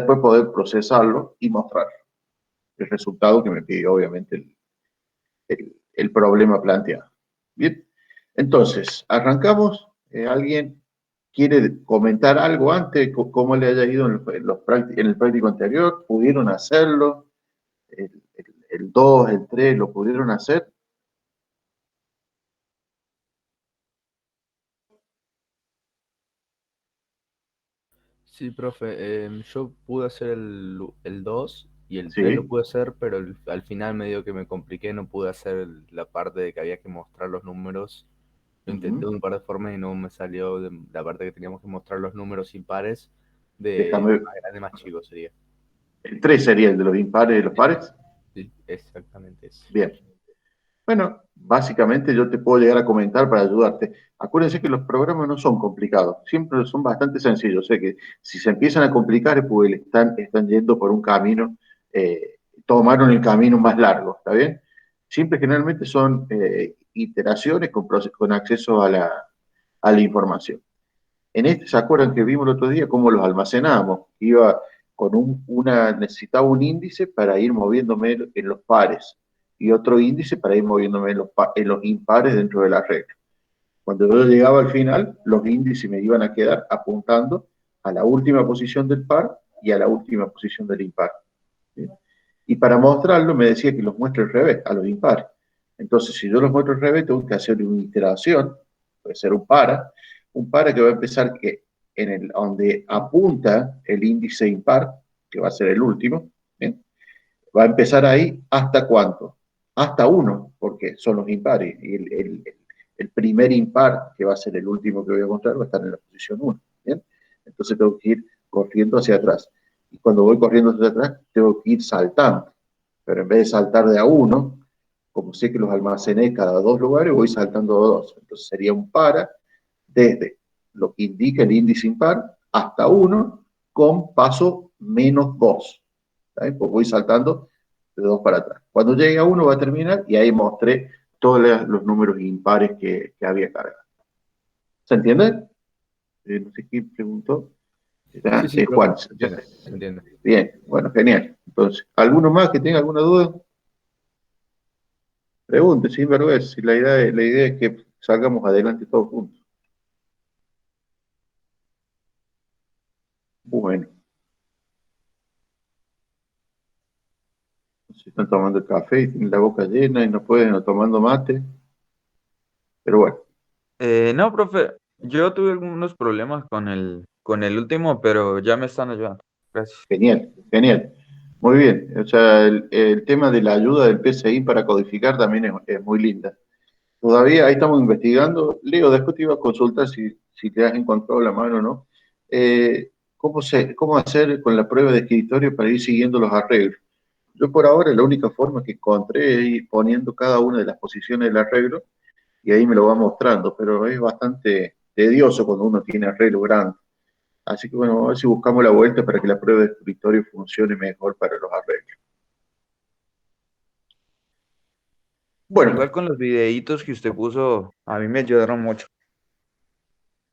después poder procesarlo y mostrar el resultado que me pidió, obviamente, el problema planteado. Bien, entonces, arrancamos. ¿Alguien quiere comentar algo antes? ¿Cómo le haya ido en el práctico anterior? ¿Pudieron hacerlo? El 2, el 3, ¿lo pudieron hacer? Sí, profe, yo pude hacer el 2 y el 3 lo Sí. pude hacer, pero al final medio que me compliqué, no pude hacer la parte de que había que mostrar los números. Lo intenté Ujú. de un par de formas y no me salió la parte que teníamos que mostrar los números impares de Déjame. más grande, más chico sería. El 3 sería el de los impares y los pares. Sí, exactamente eso. Bien. Bueno, básicamente yo te puedo llegar a comentar para ayudarte. Acuérdense que los programas no son complicados, siempre son bastante sencillos. Sé que si se empiezan a complicar es porque están yendo por un camino, tomaron el camino más largo, ¿está bien? Siempre generalmente son iteraciones con acceso a la información. En este, ¿se acuerdan que vimos el otro día cómo los almacenábamos? Iba con necesitaba un índice para ir moviéndome en los pares y otro índice para ir moviéndome en los impares dentro de la regla. Cuando yo llegaba al final, los índices me iban a quedar apuntando a la última posición del par y a la última posición del impar. ¿Sí? Y para mostrarlo me decía que los muestre al revés, a los impares. Entonces, si yo los muestro al revés, tengo que hacer una iteración, puede ser un para que va a empezar donde apunta el índice impar, que va a ser el último, ¿bien? Va a empezar ahí hasta cuánto, hasta 1, porque son los impares, y el primer impar, que va a ser el último que voy a mostrar, va a estar en la posición 1, ¿bien? Entonces tengo que ir corriendo hacia atrás. Y cuando voy corriendo hacia atrás, tengo que ir saltando. Pero en vez de saltar de a 1, como sé que los almacené cada 2 lugares, voy saltando a 2. Entonces sería un para desde lo que indica el índice impar hasta 1 con paso -2. Pues voy saltando de 2 para atrás. Cuando llegue a 1 va a terminar y ahí mostré todos los números impares que había cargado. ¿Se entiende? No sé quién preguntó. Sí, Era sí, profe, Juan. se entiende, se entiende. Bien, bueno, genial. Entonces, ¿alguno más que tenga alguna duda? Pregunte, sin vergüenza. Si la idea es que salgamos adelante todos juntos. Bueno, si están tomando el café y tienen la boca llena y no pueden, o tomando mate. Pero bueno, No, profe, yo tuve algunos problemas con el último, pero ya me están ayudando. Gracias. genial, genial. Muy bien. O sea, el tema de la ayuda del PCI para codificar también es muy linda. Todavía ahí estamos investigando. Leo, después te iba a consultar si te has encontrado la mano o no. ¿Cómo hacer con la prueba de escritorio para ir siguiendo los arreglos? Yo por ahora la única forma que encontré es ir poniendo cada una de las posiciones del arreglo y ahí me lo va mostrando, pero es bastante tedioso cuando uno tiene arreglo grande. Así que bueno, a ver si buscamos la vuelta para que la prueba de escritorio funcione mejor para los arreglos. Bueno, Igual con los videitos que usted puso, a mí me ayudaron mucho.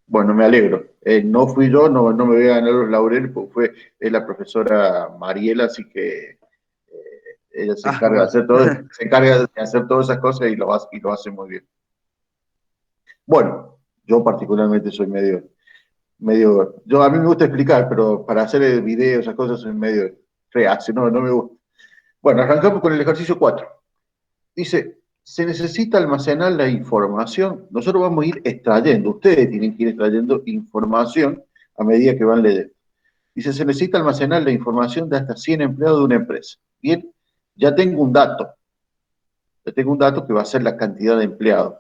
bueno, me alegro. No fui yo, no me voy a ganar los laureles, porque es la profesora Mariela, así que ella se Ah, encarga de bueno. hacer todo, se encarga de hacer todas esas cosas y lo hace muy bien. Bueno, yo particularmente soy a mí me gusta explicar, pero para hacer videos, esas cosas soy medio reacio, no me gusta. Bueno, arrancamos con el ejercicio 4. Dice, se necesita almacenar la información. Nosotros vamos a ir extrayendo, ustedes tienen que ir extrayendo información a medida que van leyendo. Dice, se necesita almacenar la información de hasta 100 empleados de una empresa. Bien, ya tengo un dato. Ya tengo un dato que va a ser la cantidad de empleados,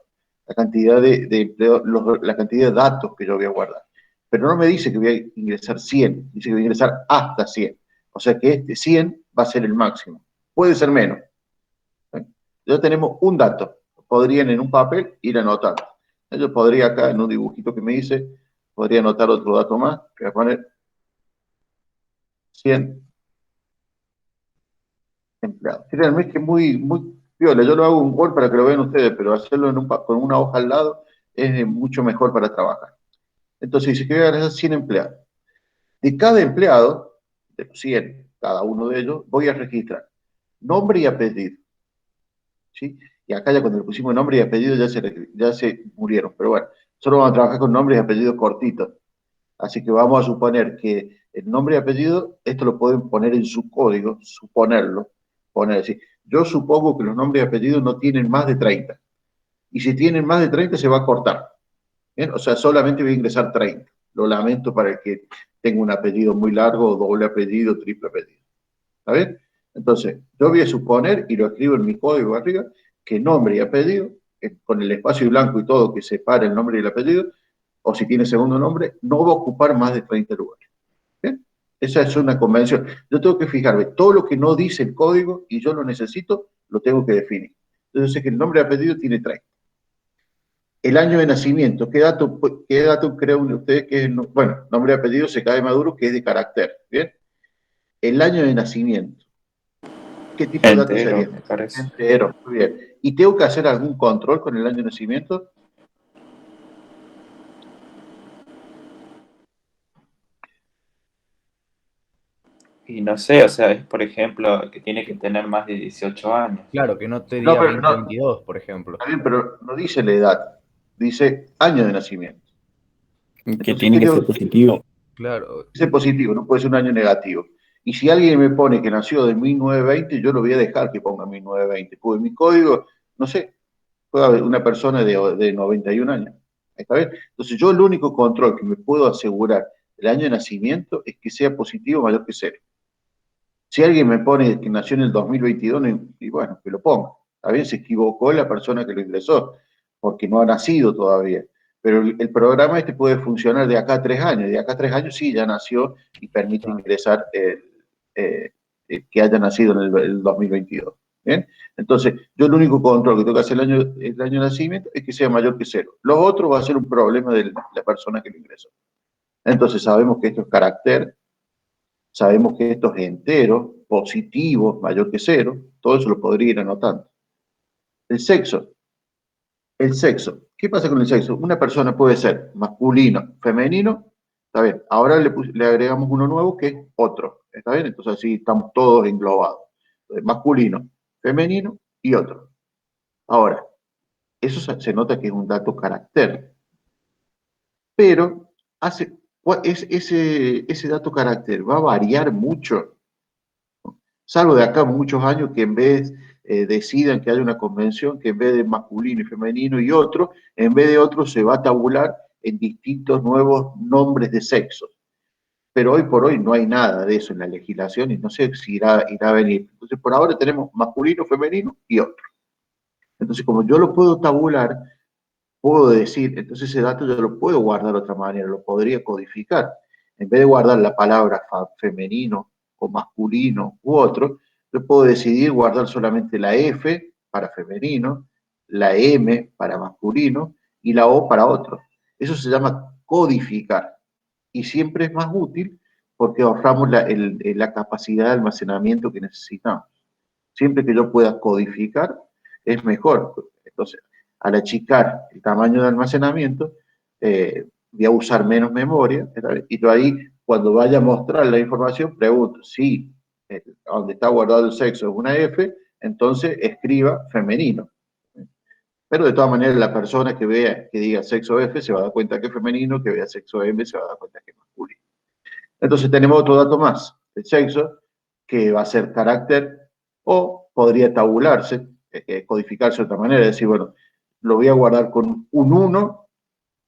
la cantidad de empleados, la cantidad de datos que yo voy a guardar. Pero no me dice que voy a ingresar 100, dice que voy a ingresar hasta 100. O sea que este 100 va a ser el máximo. Puede ser menos. Ya tenemos un dato. Podrían en un papel ir anotando. Yo podría acá en un dibujito que me dice, podría anotar otro dato más, que voy a poner 100 empleados. Créanme que es muy viola. Yo lo hago un Word para que lo vean ustedes, pero hacerlo con una hoja al lado es mucho mejor para trabajar. Entonces, dice que voy a agregar 100 empleados. De cada empleado, de los 100, cada uno de ellos, voy a registrar nombre y apellido, ¿sí? Y acá ya cuando le pusimos nombre y apellido ya se murieron, pero bueno, solo vamos a trabajar con nombres y apellidos cortitos. Así que vamos a suponer que el nombre y apellido, esto lo pueden poner en su código, suponerlo, poner así. Yo supongo que los nombres y apellidos no tienen más de 30. Y si tienen más de 30 se va a cortar. ¿Bien? O sea, solamente voy a ingresar 30. Lo lamento para el que tenga un apellido muy largo, doble apellido, triple apellido. ¿Está bien? Entonces, yo voy a suponer, y lo escribo en mi código arriba, que nombre y apellido, con el espacio blanco y todo que separa el nombre y el apellido, o si tiene segundo nombre, no va a ocupar más de 30 lugares. ¿Bien? Esa es una convención. Yo tengo que fijarme, todo lo que no dice el código y yo lo necesito, lo tengo que definir. Entonces, sé que el nombre y apellido tiene 30. El año de nacimiento, qué dato creen ustedes que es? Bueno, nombre y apellido se cae Maduro, que es de carácter. ¿Bien? El año de nacimiento, ¿qué tipo de dato Entero, sería? me parece. Entero, muy bien. ¿Y tengo que hacer algún control con el año de nacimiento? Y no sé, o sea, es por ejemplo que tiene que tener más de 18 años. Claro, que no te No, diga pero no, 2022, por ejemplo. está bien, pero no dice la edad, dice año de nacimiento. Que Entonces, tiene ¿qué que tengo ser que positivo. Claro, ser positivo? No puede ser un año negativo. Y si alguien me pone que nació de 1920, yo lo voy a dejar que ponga 1920, porque mi código, no sé, puede haber una persona de 91 años. ¿Está bien? Entonces, yo el único control que me puedo asegurar del año de nacimiento es que sea positivo mayor que cero. Si alguien me pone que nació en el 2022, y bueno, que lo ponga. Está bien, se equivocó la persona que lo ingresó, porque no ha nacido todavía. Pero el programa este puede funcionar de acá a 3 años. De acá a 3 años sí, ya nació y permite claro. ingresar que haya nacido en el 2022. ¿Bien? Entonces, yo el único control que tengo que hacer el año de nacimiento es que sea mayor que cero. Los otros va a ser un problema de la persona que lo ingresó. Entonces, sabemos que esto es carácter, sabemos que esto es entero, positivo, mayor que cero, todo eso lo podría ir anotando. El sexo, el sexo. ¿Qué pasa con el sexo? Una persona puede ser masculino, femenino, está bien. Ahora le agregamos uno nuevo que es otro, ¿está bien? Entonces así estamos todos englobados. Masculino, femenino y otro. Ahora, eso se nota que es un dato carácter, pero ese dato carácter va a variar mucho, salvo de acá muchos años que en vez decidan que haya una convención que en vez de masculino y femenino y otro, en vez de otro se va a tabular en distintos nuevos nombres de sexos. Pero hoy por hoy no hay nada de eso en la legislación y no sé si irá a venir. Entonces por ahora tenemos masculino, femenino y otro. Entonces como yo lo puedo tabular, puedo decir, entonces ese dato yo lo puedo guardar de otra manera, lo podría codificar. En vez de guardar la palabra femenino o masculino u otro, yo puedo decidir guardar solamente la F para femenino, la M para masculino y la O para otro. Eso se llama codificar y siempre es más útil porque ahorramos la capacidad de almacenamiento que necesitamos. Siempre que yo pueda codificar, es mejor. Entonces, al achicar el tamaño de almacenamiento, voy a usar menos memoria, ¿verdad? Y yo ahí, cuando vaya a mostrar la información, pregunto si donde está guardado el sexo es una F, entonces escriba femenino. Pero de todas maneras, la persona que vea, que diga sexo F, se va a dar cuenta que es femenino, que vea sexo M, se va a dar cuenta que es masculino. Entonces tenemos otro dato más, el sexo, que va a ser carácter o podría tabularse, codificarse de otra manera, es decir, bueno, lo voy a guardar con un 1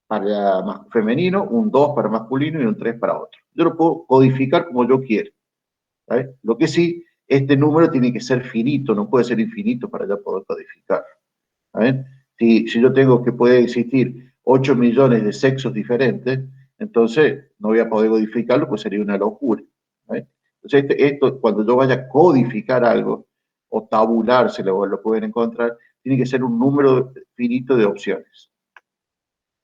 para femenino, un 2 para masculino y un 3 para otro. Yo lo puedo codificar como yo quiera. ¿Sabes? Lo que sí, este número tiene que ser finito, no puede ser infinito para ya poder codificar. ¿Sabes? Si yo tengo que puede existir 8 millones de sexos diferentes, entonces no voy a poder codificarlo, pues sería una locura. ¿Sabes? Entonces, esto, cuando yo vaya a codificar algo o tabulárselo, lo pueden encontrar, tiene que ser un número finito de opciones.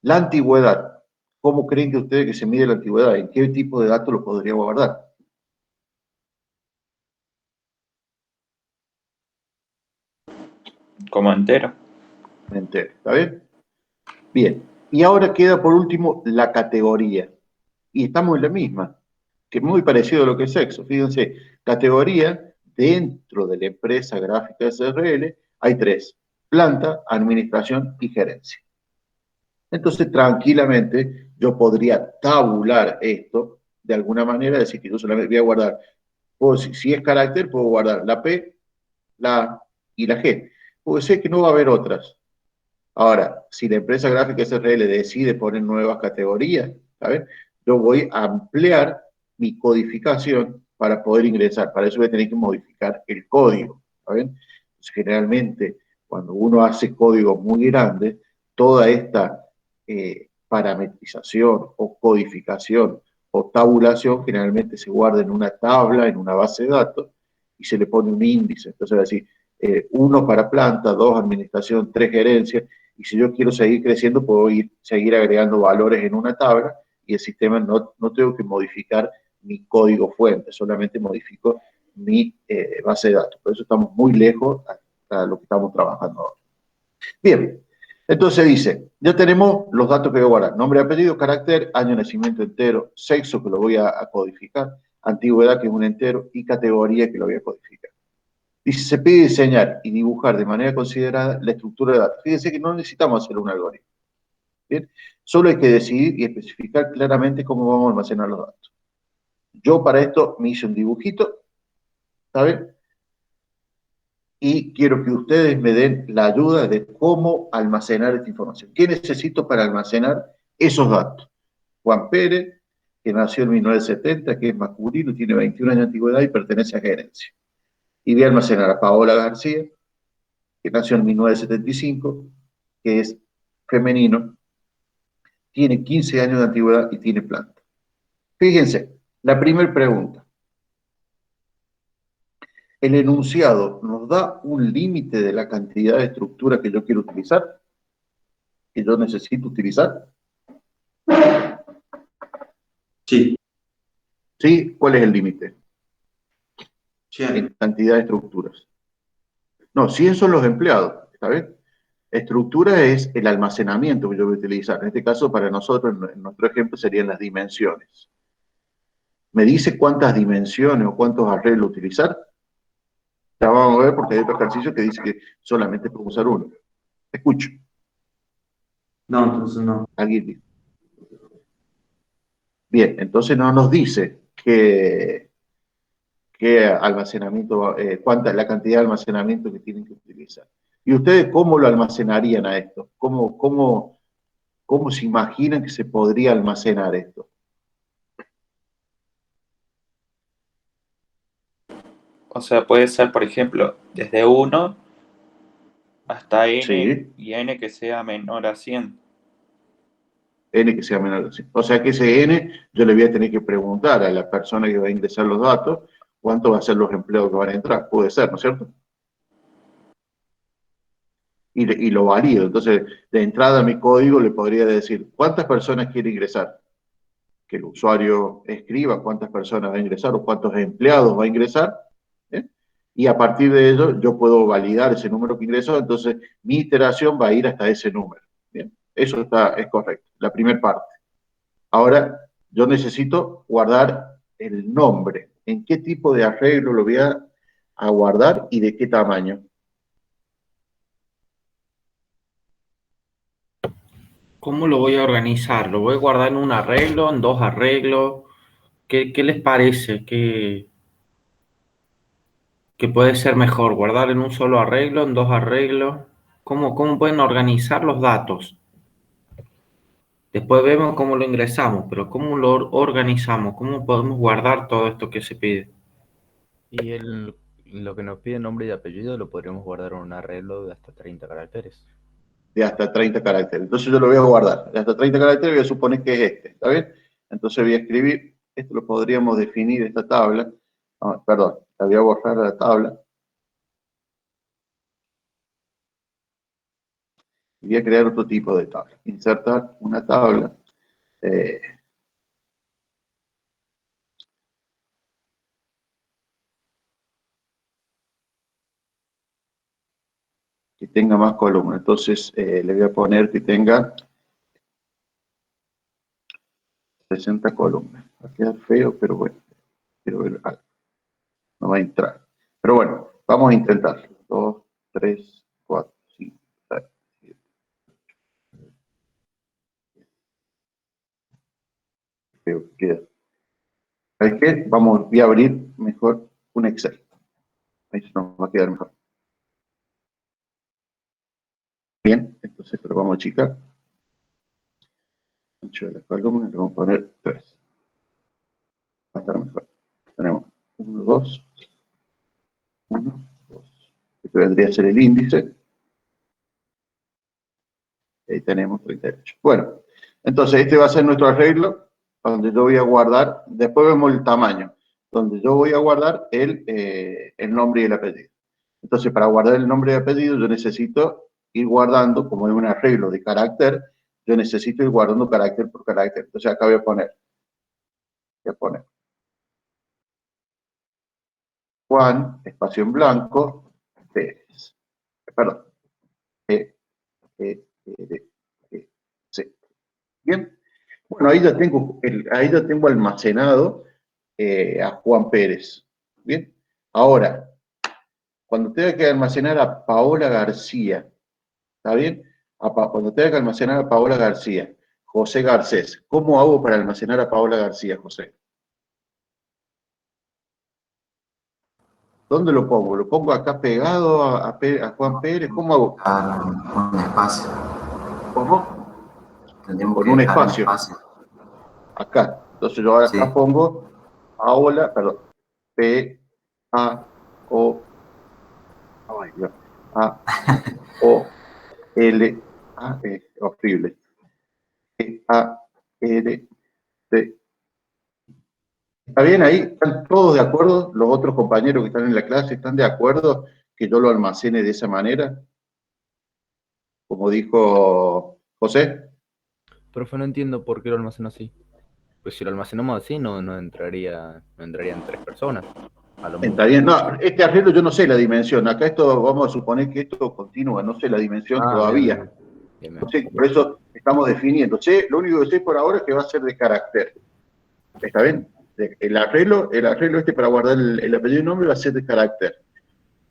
La antigüedad. ¿Cómo creen que ustedes que se mide la antigüedad? ¿En qué tipo de datos lo podría guardar? Como entero. Entero, ¿está bien? Bien. Y ahora queda por último la categoría. Y estamos en la misma. que es muy parecido a lo que es sexo. Fíjense, categoría dentro de la empresa gráfica SRL hay 3: planta, administración y gerencia. Entonces, tranquilamente, yo podría tabular esto de alguna manera, decir que yo solamente voy a guardar, si es carácter, puedo guardar la P, la A y la G, porque sé que no va a haber otras. Ahora, si la empresa gráfica SRL decide poner nuevas categorías, ¿sabes? Yo voy a ampliar mi codificación para poder ingresar. Para eso voy a tener que modificar el código, ¿saben? Entonces, generalmente, cuando uno hace código muy grande, toda esta parametrización o codificación o tabulación generalmente se guarda en una tabla, en una base de datos, y se le pone un índice. Entonces, va a decir, 1 para planta, 2 administración, 3 gerencia, y si yo quiero seguir creciendo, puedo seguir agregando valores en una tabla y el sistema no tengo que modificar mi código fuente, solamente modifico mi base de datos. Por eso estamos muy lejos a lo que estamos trabajando ahora. Bien, entonces dice, ya tenemos los datos que voy a guardar: nombre, apellido, carácter, año de nacimiento entero, sexo, que lo voy a codificar, antigüedad, que es un entero, y categoría, que lo voy a codificar. Dice, se pide diseñar y dibujar de manera considerada la estructura de datos. Fíjense que no necesitamos hacer un algoritmo. ¿Bien? Solo hay que decidir y especificar claramente cómo vamos a almacenar los datos. Yo para esto me hice un dibujito, ¿saben? Y quiero que ustedes me den la ayuda de cómo almacenar esta información. ¿Qué necesito para almacenar esos datos? Juan Pérez, que nació en 1970, que es masculino, tiene 21 años de antigüedad y pertenece a gerencia. Y voy a almacenar a Paola García, que nació en 1975, que es femenino, tiene 15 años de antigüedad y tiene planta. Fíjense, la primera pregunta. ¿El enunciado nos da un límite de la cantidad de estructura que yo quiero utilizar? ¿Que yo necesito utilizar? Sí, ¿Sí? ¿Cuál es el límite? 100. En cantidad de estructuras. No, 100 son los empleados, ¿está bien? Estructura es el almacenamiento que yo voy a utilizar. En este caso, para nosotros, en nuestro ejemplo, serían las dimensiones. ¿Me dice cuántas dimensiones o cuántos arreglos utilizar? Ya vamos a ver, porque hay otro ejercicio que dice que solamente puedo usar uno. Escucho. No, entonces no. ¿Alguien dice? Bien, entonces no nos dice qué almacenamiento, cuánta es la cantidad de almacenamiento que tienen que utilizar. ¿Y ustedes cómo lo almacenarían a esto? ¿Cómo se imaginan que se podría almacenar esto? O sea, puede ser, por ejemplo, desde 1 hasta n Sí, y n que sea menor a 100. n que sea menor de 100. O sea que ese n yo le voy a tener que preguntar a la persona que va a ingresar los datos cuánto va a ser los empleos que van a entrar. Puede ser, ¿no es cierto? Y lo valido. Entonces, de entrada a mi código le podría decir cuántas personas quiere ingresar. Que el usuario escriba cuántas personas va a ingresar o cuántos empleados va a ingresar. ¿Eh? Y a partir de ello yo puedo validar ese número que ingresó. Entonces, mi iteración va a ir hasta ese número. ¿Bien? Eso es correcto. La primera parte. Ahora, yo necesito guardar el nombre. ¿En qué tipo de arreglo lo voy a guardar y de qué tamaño? ¿Cómo lo voy a organizar? ¿Lo voy a guardar en un arreglo, en dos arreglos? ¿Qué les parece? ¿Qué puede ser mejor? ¿Guardar en un solo arreglo, en dos arreglos? ¿Cómo pueden organizar los datos? Después vemos cómo lo ingresamos, pero ¿cómo lo organizamos? ¿Cómo podemos guardar todo esto que se pide? Y lo que nos pide nombre y apellido lo podríamos guardar en un arreglo de hasta 30 caracteres. De hasta 30 caracteres. Entonces yo lo voy a guardar. De hasta 30 caracteres voy a suponer que es este. ¿Está bien? Entonces voy a escribir, esto lo podríamos definir, esta tabla. Perdón, la voy a borrar la tabla. Y voy a crear otro tipo de tabla. Insertar una tabla. Que tenga más columnas. Entonces le voy a poner que tenga 60 columnas. Va a quedar feo, pero bueno, quiero ver algo. No va a entrar. Pero bueno, vamos a intentarlo. 2, 3, 4, 5, 6, 7. Feo que queda. ¿Sabes qué? Voy a abrir mejor un Excel. Ahí se nos va a quedar mejor. Bien, entonces lo vamos a achicar. Ancho de la columna, le vamos a poner 3. Va a estar mejor. Tenemos 1, 2, 1, 2. Este vendría a ser el índice. Ahí tenemos 38. Bueno, entonces este va a ser nuestro arreglo, donde yo voy a guardar, después vemos el tamaño, donde yo voy a guardar el nombre y el apellido. Entonces, para guardar el nombre y el apellido, yo necesito ir guardando, como es un arreglo de carácter, yo necesito ir guardando carácter por carácter. Entonces, acá voy a poner Juan, espacio en blanco, Pérez. Perdón. C. Bien. Bueno, ahí ya tengo almacenado a Juan Pérez. Bien. Ahora, cuando tenga que almacenar a Paola García, ¿está bien? Cuando tenga que almacenar a Paola García, José Garcés, ¿cómo hago para almacenar a Paola García, José? ¿Dónde lo pongo? ¿Lo pongo acá pegado a Juan Pérez? ¿Cómo hago? Un espacio. ¿Cómo? Tendríamos Con que un dejar espacio. Acá. Entonces yo ahora Sí. acá pongo Paola, perdón, P-A-O, ay Dios, A-O-L, horrible, P-A-L-C. ¿Está bien ahí? ¿Están todos de acuerdo? ¿Los otros compañeros que están en la clase están de acuerdo que yo lo almacene de esa manera? Como dijo José. Profe, no entiendo por qué lo almaceno así. Pues si lo almacenamos así, no entrarían 3 personas. A lo Está mucho. bien. No, este arreglo yo no sé la dimensión. Acá esto, vamos a suponer que esto continúa. No sé la dimensión Ah, todavía. bien. Bien, No bien. sé, por eso estamos definiendo. Lo único que sé por ahora es que va a ser de carácter. ¿Está bien? El arreglo este para guardar el apellido y nombre va a ser de carácter.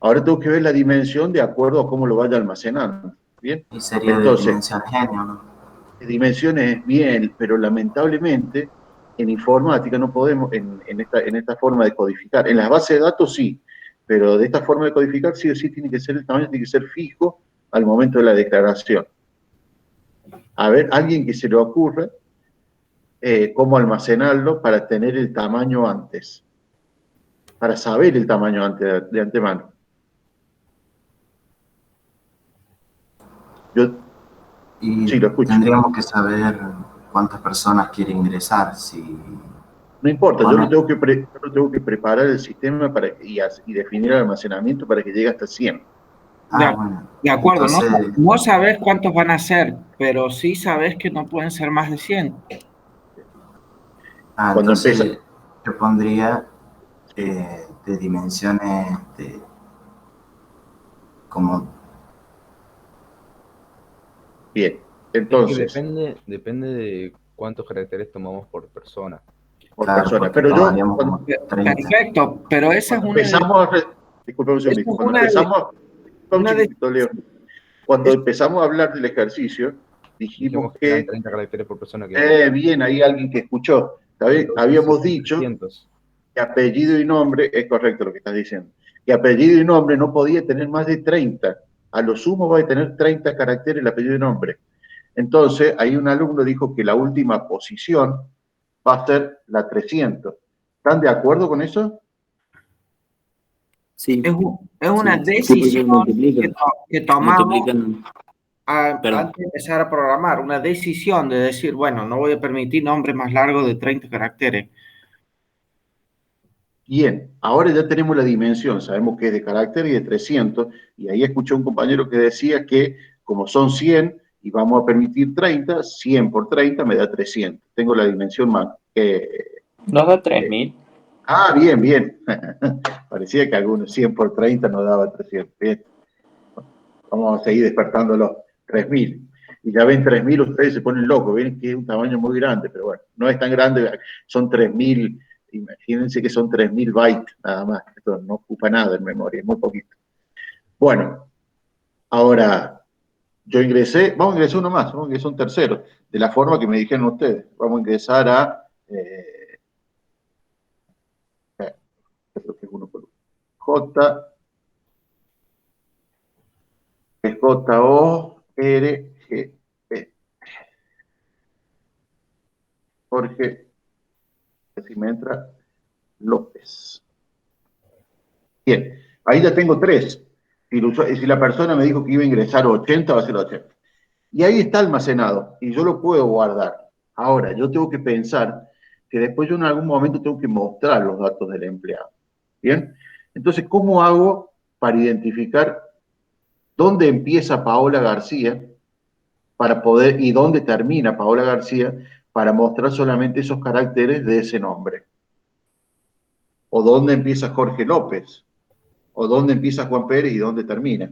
Ahora tengo que ver la dimensión de acuerdo a cómo lo vaya almacenando. ¿Bien? Y sería de Entonces, dimensión genio, ¿no? dimensiones bien, pero lamentablemente en informática no podemos, en esta forma de codificar. En las bases de datos sí, pero de esta forma de codificar sí o sí tiene que ser, el tamaño tiene que ser fijo al momento de la declaración. A ver, alguien que se le ocurra cómo almacenarlo para tener el tamaño antes, para saber el tamaño antes de antemano. Yo Y sí lo escucho. tendríamos que saber cuántas personas quieren ingresar. Si No importa, yo bueno, lo tengo que preparar el sistema y definir el almacenamiento para que llegue hasta 100. bueno. De acuerdo, no, Entonces, no sabes cuántos van a ser, pero sí sabes que no pueden ser más de 100. Cuando empieza, entonces yo pondría de dimensiones como bien, Es que entonces, depende de cuántos caracteres tomamos por persona. por claro, persona. porque Pero yo, tomaríamos como 30. Perfecto, pero esa es cuando una de, empezamos disculpe un esa es segundito, cuando empezamos, un una de, chiquitito, Leo, cuando empezamos a hablar del ejercicio, Dijimos dijimos que eran que, 30 caracteres por persona que bien, hay alguien que escuchó, entonces habíamos son dicho 300. que apellido y nombre, es correcto lo que estás diciendo, que apellido y nombre no podía tener más de 30, a lo sumo va a tener 30 caracteres el apellido y nombre. Entonces, ahí un alumno dijo que la última posición va a ser la 300. ¿Están de acuerdo con eso? Sí, es una sí, porque decisión multiplican, que tomamos multiplican, perdón. antes de empezar a programar, una decisión de decir, bueno, no voy a permitir nombres más largos de 30 caracteres. Bien, ahora ya tenemos la dimensión, sabemos que es de carácter y de 300, y ahí escuché un compañero que decía que como son 100 y vamos a permitir 30, 100 por 30 me da 300. Tengo la dimensión más. Nos da 3000. Bien, bien. Parecía que algunos 100 por 30 nos daba 300. Bien. Vamos a seguir despertando los 3000. y ya ven 3.000, ustedes se ponen locos, ven que es un tamaño muy grande, pero bueno, no es tan grande, son 3.000, imagínense que son 3.000 bytes nada más, esto no ocupa nada en memoria, es muy poquito. Bueno, ahora, vamos a ingresar uno más, vamos a ingresar un tercero, de la forma que me dijeron ustedes, vamos a ingresar a, creo que es uno por uno, J, es J-O-R-G-E, Jorge, así me entra, López. Bien, ahí ya tengo 3. Si la persona me dijo que iba a ingresar 80, va a ser 80. Y ahí está almacenado, y yo lo puedo guardar. Ahora, yo tengo que pensar que después yo en algún momento tengo que mostrar los datos del empleado. ¿Bien? Entonces, ¿cómo hago para identificar dónde empieza Paola García para poder, y dónde termina Paola García para mostrar solamente esos caracteres de ese nombre? ¿O dónde empieza Jorge López? ¿O dónde empieza Juan Pérez y dónde termina?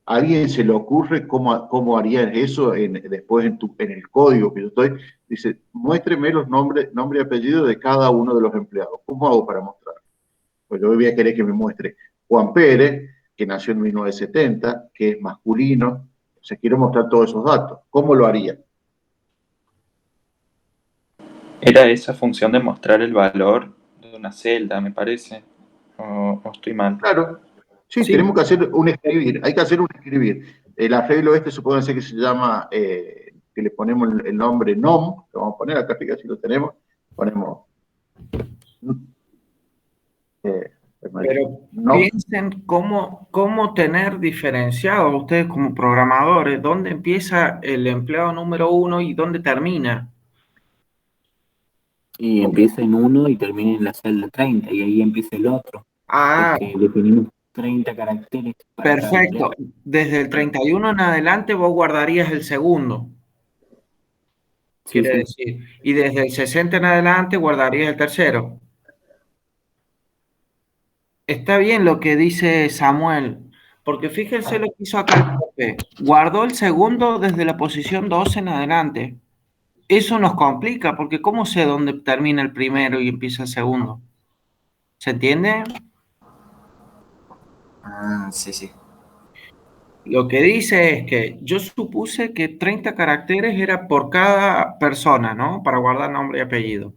¿A alguien se le ocurre cómo harían eso después en el código que yo estoy? Dice, muéstreme los nombres nombre y apellido de cada uno de los empleados. ¿Cómo hago para mostrar? Pues yo voy a querer que me muestre Juan Pérez, que nació en 1970, que es masculino. O sea, quiero mostrar todos esos datos. ¿Cómo lo haría? Era esa función de mostrar el valor de una celda, me parece. O estoy mal. Claro. Sí, Sí. tenemos que hacer un escribir. Hay que hacer un escribir. El arreglo supone ser que se llama, que le ponemos el nombre NOM, lo vamos a poner acá, fíjate si lo tenemos. Ponemos Pero NOM. piensen cómo tener diferenciado ustedes como programadores, dónde empieza el empleado número 1 y dónde termina. Y empieza en 1 y termina en la celda 30, y ahí empieza el otro. Ah, Porque definimos 30 caracteres para cada perfecto. empleado. Desde el 31 en adelante vos guardarías el segundo, Sí, quiere sí. decir. Y desde el 60 en adelante guardarías el tercero. Está bien lo que dice Samuel, porque fíjense lo que hizo acá el profe. Guardó el segundo desde la posición 12 en adelante. Eso nos complica, porque ¿cómo sé dónde termina el primero y empieza el segundo? ¿Se entiende? Ah, sí, sí. Lo que dice es que yo supuse que 30 caracteres era por cada persona, ¿no? Para guardar nombre y apellido.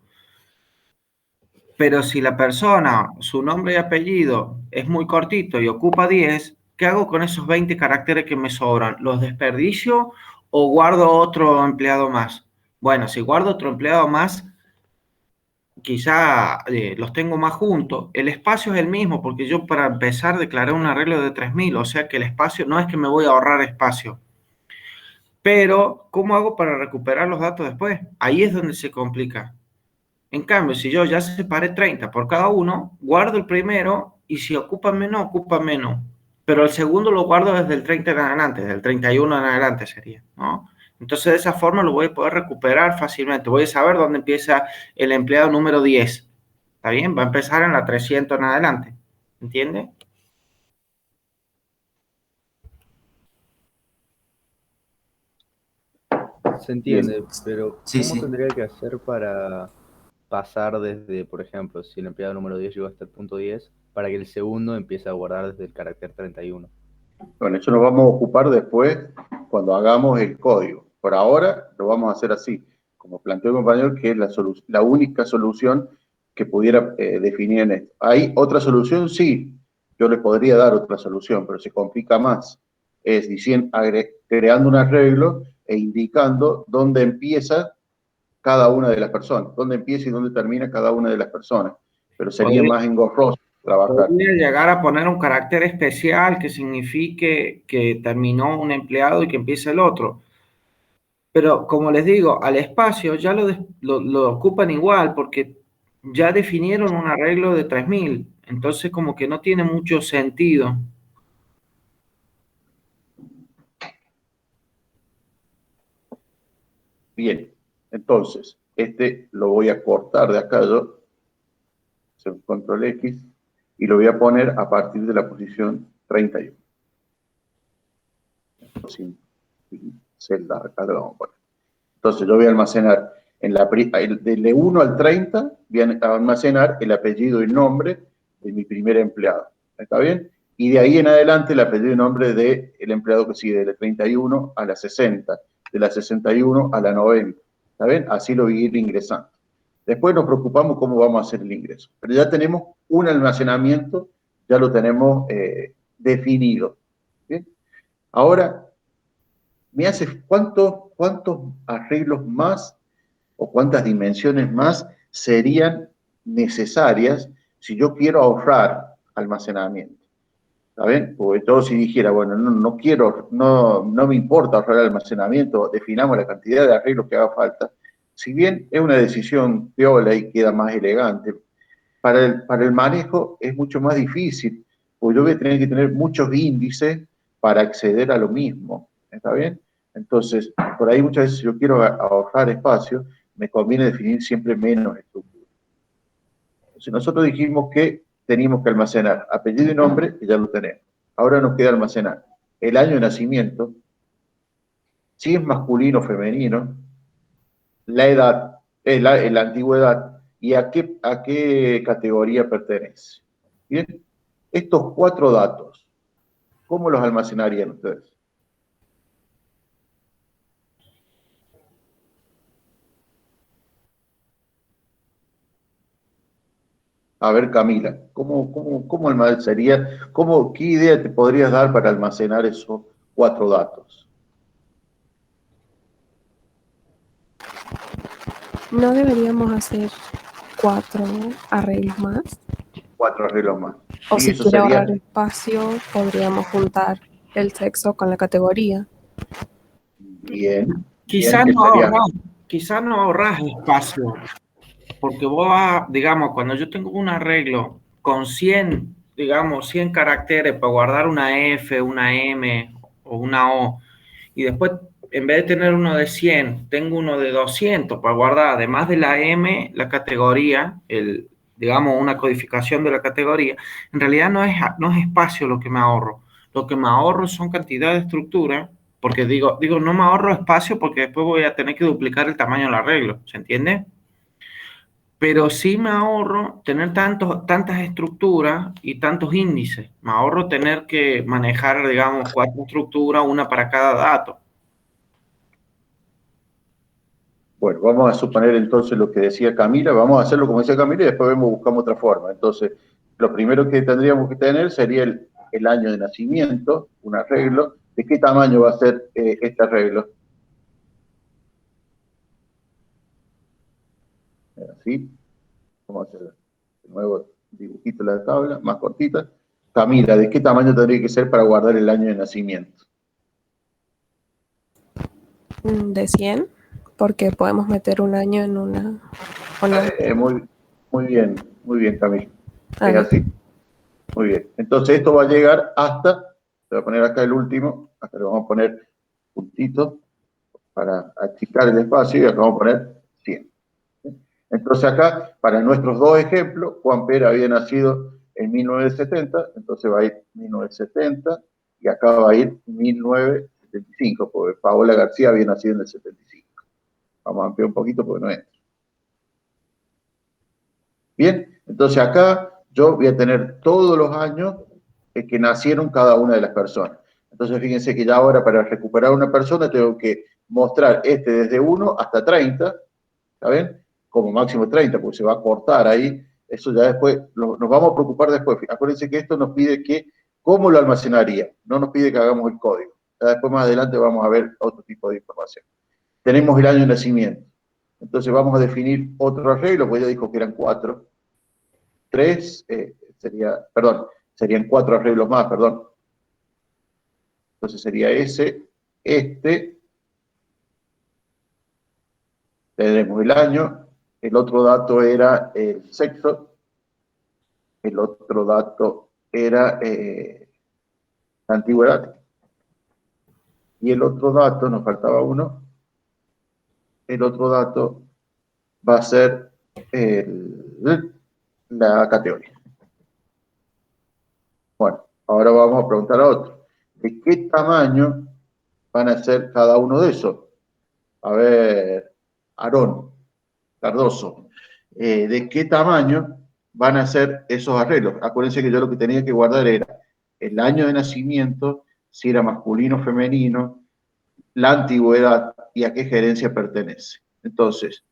Pero si la persona, su nombre y apellido es muy cortito y ocupa 10, ¿qué hago con esos 20 caracteres que me sobran? ¿Los desperdicio o guardo otro empleado más? Bueno, si guardo otro empleado más, quizá los tengo más juntos. El espacio es el mismo, porque yo para empezar declaré un arreglo de 3.000, o sea que el espacio no es que me voy a ahorrar espacio. Pero, ¿cómo hago para recuperar los datos después? Ahí es donde se complica. En cambio, si yo ya separé 30 por cada uno, guardo el primero y si ocupa menos, ocupa menos. Pero el segundo lo guardo desde el 30 en adelante, desde el 31 en adelante sería, ¿no? Entonces, de esa forma lo voy a poder recuperar fácilmente. Voy a saber dónde empieza el empleado número 10. ¿Está bien? Va a empezar en la 300 en adelante. ¿Entiende? Se entiende, pero Sí, ¿cómo sí. tendría que hacer para pasar desde, por ejemplo, si el empleado número 10 llegó hasta el punto 10, para que el segundo empiece a guardar desde el carácter 31? Bueno, eso nos vamos a ocupar después cuando hagamos el código. Por ahora lo vamos a hacer así, como planteó el compañero, que es la única solución que pudiera definir en esto. ¿Hay otra solución? Sí, yo le podría dar otra solución, pero se complica más. Es diciendo, creando un arreglo e indicando dónde empieza cada una de las personas, dónde empieza y dónde termina cada una de las personas. Pero sería Podría, más engorroso trabajar. podría llegar a poner un carácter especial que signifique que terminó un empleado y que empieza el otro. Pero como les digo, al espacio ya lo ocupan igual porque ya definieron un arreglo de 3.000. Entonces como que no tiene mucho sentido. Bien, entonces, lo voy a cortar de acá yo, hacer un control X, y lo voy a poner a partir de la posición 31. celda, acá lo vamos a poner. Entonces yo voy a almacenar de 1 al 30, voy a almacenar el apellido y nombre de mi primer empleado. ¿Está bien? Y de ahí en adelante el apellido y nombre del empleado que sigue, de la 31 a la 60, de la 61 a la 90. ¿Está bien? Así lo voy a ir ingresando. Después nos preocupamos cómo vamos a hacer el ingreso. Pero ya tenemos un almacenamiento, ya lo tenemos definido. ¿Bien? Ahora, ¿cuántos arreglos más o cuántas dimensiones más serían necesarias si yo quiero ahorrar almacenamiento? ¿Está bien? Porque todo si dijera, bueno, no me importa ahorrar almacenamiento, definamos la cantidad de arreglos que haga falta, si bien es una decisión piola y queda más elegante, para el manejo es mucho más difícil, porque yo voy a tener que tener muchos índices para acceder a lo mismo. ¿Está bien? Entonces, por ahí muchas veces si yo quiero ahorrar espacio, me conviene definir siempre menos estructura. Entonces, nosotros dijimos que teníamos que almacenar apellido y nombre, que ya lo tenemos. Ahora nos queda almacenar el año de nacimiento, si es masculino o femenino, la edad, la antigüedad y a qué categoría pertenece. Bien, estos 4 datos, ¿cómo los almacenarían ustedes? A ver, Camila, ¿cómo almacenaría, qué idea te podrías dar para almacenar esos 4 datos? No deberíamos hacer 4 arreglos más. 4 arreglos más. O Y si eso quiere ahorrar sería espacio, podríamos juntar el sexo con la categoría. bien. Quizás Bien, no ahorras espacio, porque vos vas, digamos, cuando yo tengo un arreglo con 100, digamos, 100 caracteres para guardar una F, una M o una O, y después, en vez de tener uno de 100, tengo uno de 200 para guardar, además de la M, la categoría, digamos, una codificación de la categoría. En realidad no es espacio lo que me ahorro. Lo que me ahorro son cantidad de estructura, porque digo, no me ahorro espacio porque después voy a tener que duplicar el tamaño del arreglo, ¿se entiende? Pero sí me ahorro tener tantas estructuras y tantos índices. Me ahorro tener que manejar, digamos, 4 estructuras, una para cada dato. Bueno, vamos a suponer entonces lo que decía Camila, vamos a hacerlo como decía Camila y después buscamos otra forma. Entonces, lo primero que tendríamos que tener sería el año de nacimiento, un arreglo. ¿De qué tamaño va a ser este arreglo? Así, vamos a hacer de nuevo dibujito de la tabla, más cortita. Camila, ¿de qué tamaño tendría que ser para guardar el año de nacimiento? De 100, porque podemos meter un año en una. Muy bien, Camila. Ah, Es así. Muy bien. Entonces esto va a llegar hasta, te voy a poner acá el último, acá le vamos a poner puntitos para achicar el espacio y acá vamos a poner 100. Entonces acá, para nuestros 2 ejemplos, Juan Pérez había nacido en 1970, entonces va a ir 1970 y acá va a ir 1975, porque Paola García había nacido en el 75. Vamos a ampliar un poquito porque no entra. Bien, entonces acá yo voy a tener todos los años que nacieron cada una de las personas. Entonces fíjense que ya ahora para recuperar una persona tengo que mostrar desde 1 hasta 30, ¿está bien? Como máximo 30, porque se va a cortar ahí. Eso ya después, nos vamos a preocupar después. Acuérdense que esto nos pide cómo lo almacenaría, no nos pide que hagamos el código. Ya después más adelante vamos a ver otro tipo de información. Tenemos el año de nacimiento. Entonces vamos a definir otro arreglo, porque ya dijo que eran 4. 3, serían 4 arreglos más, perdón. Entonces sería tendremos el año, el otro dato era el sexo, el otro dato era la antigüedad, y el otro dato, nos faltaba uno, el otro dato va a ser la categoría. Bueno, ahora vamos a preguntar a otro. ¿De qué tamaño van a ser cada uno de esos? A ver, Aarón, Cardoso, ¿de qué tamaño van a ser esos arreglos? Acuérdense que yo lo que tenía que guardar era el año de nacimiento, si era masculino o femenino, la antigüedad y a qué gerencia pertenece. Entonces,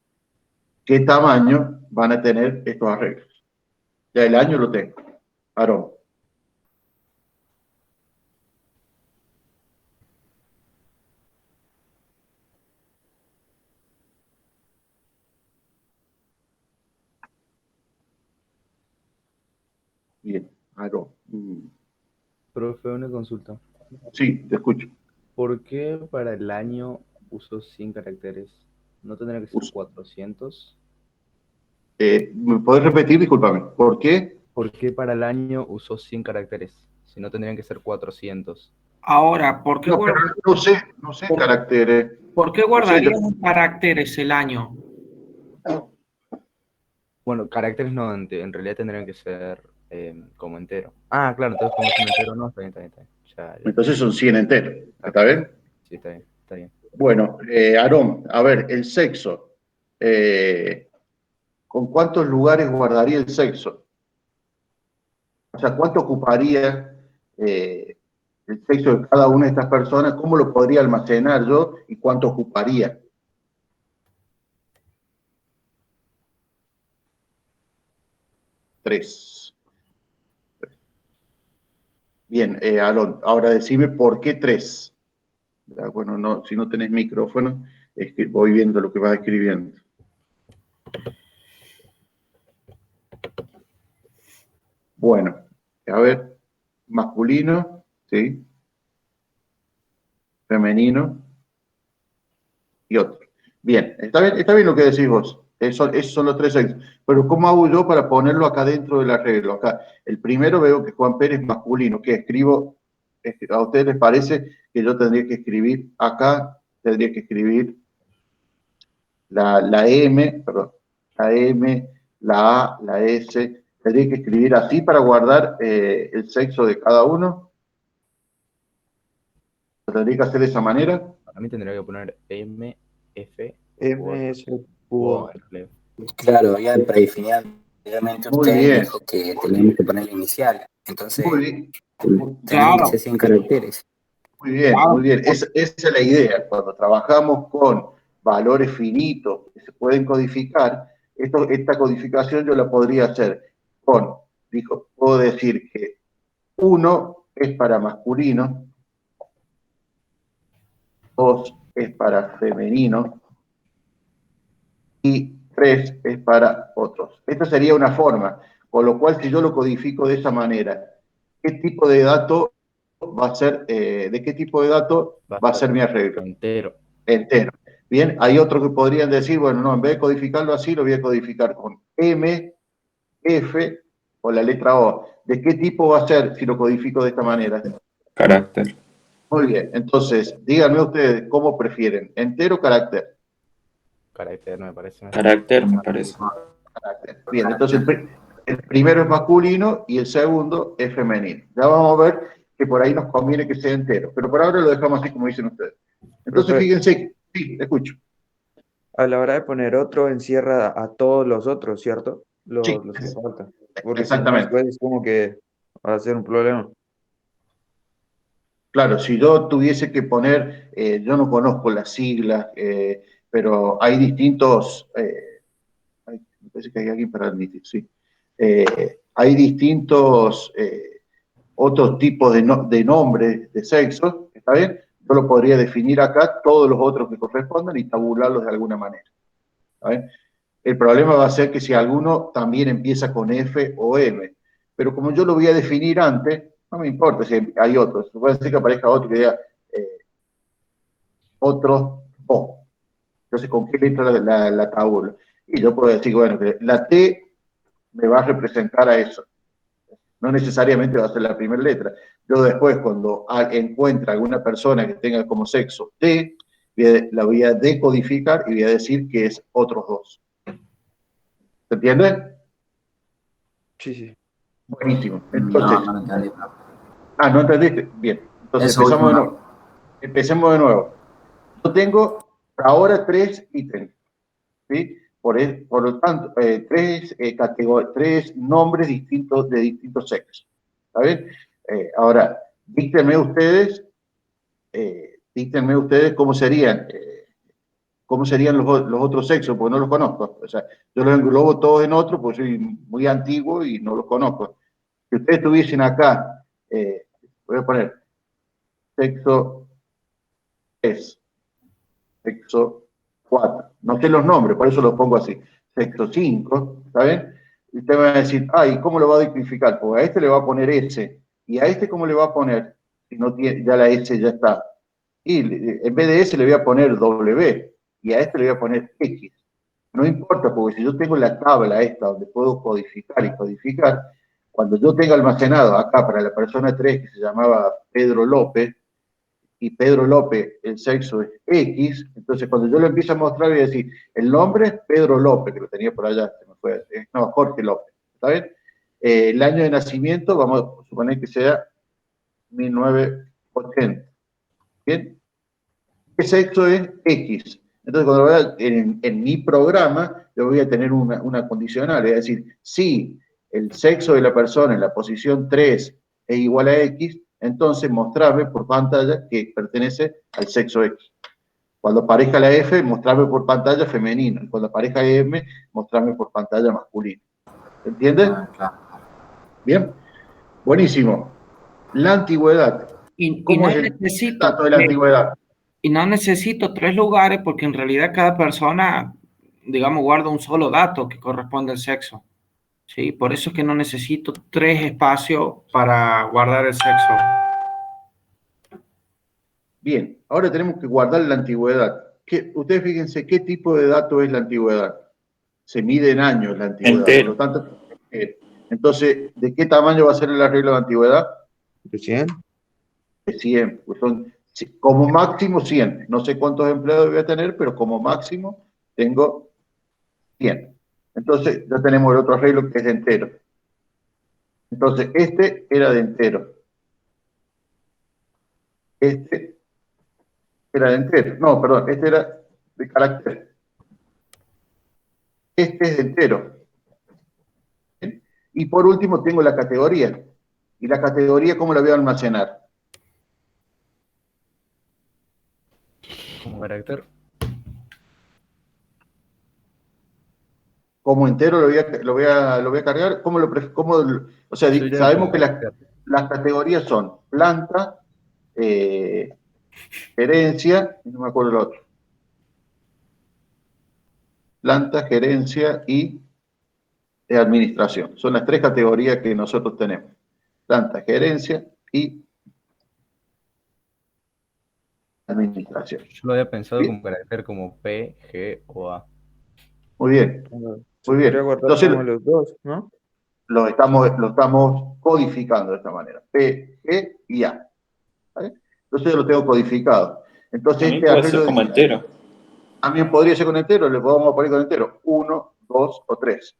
¿qué tamaño van a tener estos arreglos? Ya el año lo tengo. Aarón. Bien, Aarón. Profe, una consulta. Sí, te escucho. ¿Por qué para el año uso 100 caracteres? ¿No tendría que ser 400? ¿Me podés repetir? Discúlpame. ¿Por qué? ¿Por qué para el año usó 100 caracteres? Si no tendrían que ser 400. Ahora, ¿por qué, No, pero no sé caracteres. ¿por qué guardaríamos caracteres el año? Bueno, caracteres no, en realidad tendrían que ser como entero. Ah, claro, entonces como es un entero, no, está bien, está bien, está bien. Ya. Entonces son 100 enteros. ¿Está bien? Sí, está bien, está bien. Bueno, Aarón, a ver, el sexo. ¿Con cuántos lugares guardaría el sexo? O sea, ¿cuánto ocuparía el sexo de cada una de estas personas? ¿Cómo lo podría almacenar yo y cuánto ocuparía? Tres. Bien, Aarón, ahora decime por qué 3. Bueno, no, si no tenés micrófono, es que voy viendo lo que vas escribiendo. Bueno, a ver, masculino, ¿sí? Femenino y otro. Bien, está bien lo que decís vos. Esos son los 3 sexos. Pero ¿cómo hago yo para ponerlo acá dentro del arreglo? Acá, el primero veo que Juan Pérez es masculino. ¿Qué escribo? ¿A ustedes les parece que yo tendría que escribir acá? Tendría que escribir la M, perdón, la M, la A, la S. Tendría que escribir así para guardar el sexo de cada uno. ¿Lo tendría que hacer de esa manera? A mí tendría que poner M, F, MS o R. Claro, ya predefinido anteriormente Muy usted bien. dijo que teníamos que poner la inicial. Entonces, Muy bien. tenían Claro. que ser 100 caracteres. Muy bien, muy bien. Esa es la idea. Cuando trabajamos con valores finitos que se pueden codificar, esta codificación yo la podría hacer con, puedo decir que 1 es para masculino, 2 es para femenino y 3 es para otros. Esta sería una forma, con lo cual si yo lo codifico de esa manera, ¿qué tipo de dato va a ser, de qué tipo de dato va a ser mi arreglo? Entero. Entero. Bien, hay otros que podrían decir, bueno, no, en vez de codificarlo así, lo voy a codificar con M, F o la letra O. ¿De qué tipo va a ser si lo codifico de esta manera? Carácter. Muy bien, entonces, díganme ustedes cómo prefieren, entero o carácter. Carácter, me parece. Carácter, me parece. Carácter. Bien, entonces el primero es masculino y el segundo es femenino. Ya vamos a ver que por ahí nos conviene que sea entero, pero por ahora lo dejamos así como dicen ustedes. Entonces, Profe. fíjense, sí, escucho. A la hora de poner otro, encierra a todos los otros, ¿cierto? Sí. Los que faltan. Porque Exactamente. si no, después es como que va a ser un problema. Claro, si yo tuviese que poner, yo no conozco las siglas, pero hay distintos, me parece que hay alguien para admitir, sí. Hay distintos otros tipos de nombres de sexos, ¿está bien? Yo lo podría definir acá, todos los otros que correspondan y tabularlos de alguna manera. ¿Está bien? El problema va a ser que si alguno también empieza con F o M, pero como yo lo voy a definir antes, no me importa si hay otros. Puede ser que aparezca otro que diga otro O. Entonces, ¿con qué letra la tabulo? Y yo puedo decir, bueno, que la T me va a representar a eso. No necesariamente va a ser la primera letra. Yo después, cuando encuentre alguna persona que tenga como sexo T, la voy a decodificar y voy a decir que es otros dos. ¿Se entiende? Sí. Buenísimo. Entonces, No entendí, profe. ¿no entendiste? Bien. Entonces Eso empezamos de último nuevo. Empecemos de nuevo. Yo tengo ahora 3 ítems, ¿sí? Por lo tanto, 3 nombres distintos de distintos sexos. ¿Está bien? Ahora, díctenme ustedes cómo serían los otros sexos, porque no los conozco. O sea, yo los englobo todos en otro, porque soy muy antiguo y no los conozco. Si ustedes tuviesen acá, voy a poner sexo 3, sexo 4, no sé los nombres, por eso los pongo así, sexo 5, ¿está bien? Y usted me va a decir, ay, ¿cómo lo va a dignificar? Porque a este le va a poner S, y a este ¿cómo le va a poner? Si no tiene, ya la S ya está. Y en vez de S le voy a poner W, y a este le voy a poner X. No importa, porque si yo tengo la tabla esta donde puedo codificar y codificar, cuando yo tenga almacenado acá para la persona 3 que se llamaba Pedro López, y Pedro López, el sexo es X, entonces cuando yo le empiezo a mostrar voy a decir, el nombre es Pedro López, que lo tenía por allá, se me fue, no, Jorge López, ¿está bien? El año de nacimiento, vamos a suponer que sea 1980, ¿bien? ¿Qué sexo es X? Entonces cuando vaya en mi programa, yo voy a tener una condicional, es decir, si el sexo de la persona en la posición 3 es igual a X, entonces mostrarme por pantalla que pertenece al sexo X. Cuando aparezca la F, mostrarme por pantalla femenino. Y cuando aparezca M, mostrarme por pantalla masculino. ¿Entiendes? Claro. Bien. Buenísimo. La antigüedad. ¿Cómo es el dato de la antigüedad? Y no necesito 3 lugares porque en realidad cada persona, digamos, guarda un solo dato que corresponde al sexo. ¿Sí? Por eso es que no necesito 3 espacios para guardar el sexo. Bien, ahora tenemos que guardar la antigüedad. Ustedes fíjense qué tipo de dato es la antigüedad. Se mide en años la antigüedad. Entero. Por lo tanto, entonces, ¿de qué tamaño va a ser el arreglo de antigüedad? ¿De 100? De 100. Pues son como máximo 100. No sé cuántos empleados voy a tener, pero como máximo tengo 100. Entonces, ya tenemos el otro arreglo que es de entero. Entonces, este era de entero. Este era de entero. No, perdón, este era de carácter. Este es de entero. ¿Bien? Y por último tengo la categoría. ¿Y la categoría cómo la voy a almacenar? Como carácter. Como entero lo voy a cargar. O sea, Yo iría sabemos como que carácter. las categorías son planta, gerencia, y no me acuerdo el otro. Planta, gerencia y administración. Son las 3 categorías que nosotros tenemos. Planta, gerencia y administración. Yo lo había pensado Bien. como carácter como P, G o A. Muy bien. Se Muy bien. podría guardar Entonces, como los dos, ¿no? lo estamos codificando de esta manera. P, G y A. ¿Vale? Entonces yo lo tengo codificado. Entonces También este puede ser arreglo como entero. también podría ser con entero, le podemos poner con entero 1, 2 o 3.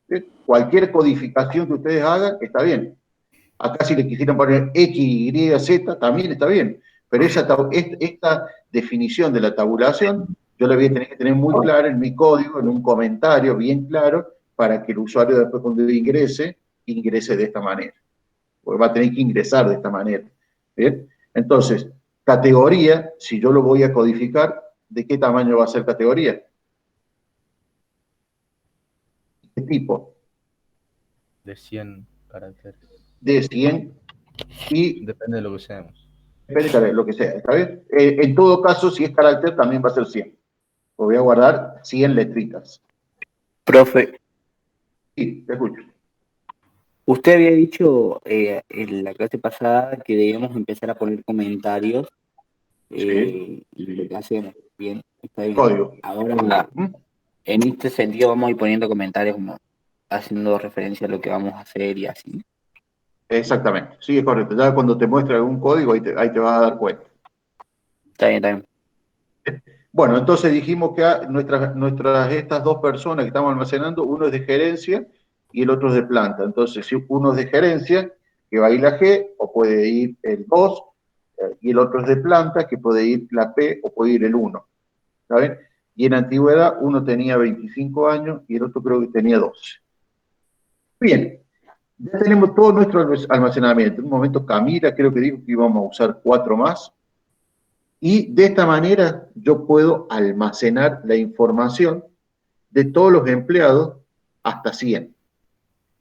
¿Sí? Cualquier codificación que ustedes hagan está bien. Acá si le quisieran poner X, Y, Z, también está bien. Pero esta definición de la tabulación, yo la voy a tener que tener muy clara en mi código, en un comentario bien claro, para que el usuario después cuando ingrese de esta manera. Porque va a tener que ingresar de esta manera. ¿Bien? Entonces, categoría, si yo lo voy a codificar, ¿de qué tamaño va a ser categoría? ¿Qué tipo? De 100 caracteres. De 100 y Depende de lo que usemos. depende de lo que sea, ¿está bien? En todo caso, si es carácter, también va a ser 100. Voy a guardar 100 letritas. Profe, Sí, te escucho. usted había dicho en la clase pasada que debíamos empezar a poner comentarios Sí. y lo que hacemos. Bien, está bien. Código. Ahora, en este sentido, vamos a ir poniendo comentarios como haciendo referencia a lo que vamos a hacer y así. Exactamente, sí, es correcto. Ya cuando te muestre algún código, ahí te vas a dar cuenta. Está bien, está bien. Bueno, entonces dijimos que estas 2 personas que estamos almacenando, uno es de gerencia y el otro es de planta. Entonces, si uno es de gerencia, que va a ir la G, o puede ir el 2, y el otro es de planta, que puede ir la P o puede ir el 1. ¿Saben? Y en antigüedad uno tenía 25 años y el otro creo que tenía 12. Bien, ya tenemos todo nuestro almacenamiento. En un momento Camila creo que dijo que íbamos a usar 4 más. Y de esta manera yo puedo almacenar la información de todos los empleados hasta 100.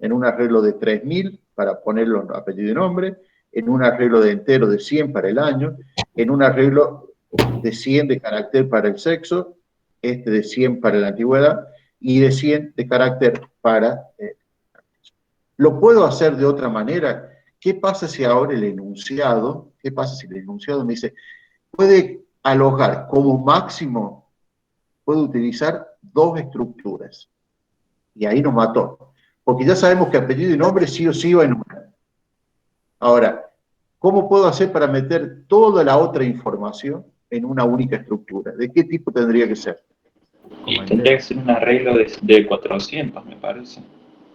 En un arreglo de 3000 para ponerlo apellido y nombre, en un arreglo de entero de 100 para el año, en un arreglo de 100 de carácter para el sexo, de 100 para la antigüedad y de 100 de carácter para... ¿Lo puedo hacer de otra manera? ¿Qué pasa si ahora el enunciado, qué pasa si el enunciado me dice, puede alojar como máximo, puede utilizar 2 estructuras? Y ahí nos mató. Porque ya sabemos que apellido y nombre sí o sí va en una. Ahora, ¿cómo puedo hacer para meter toda la otra información en una única estructura? ¿De qué tipo tendría que ser? Y tendría que ser un arreglo de 400, me parece.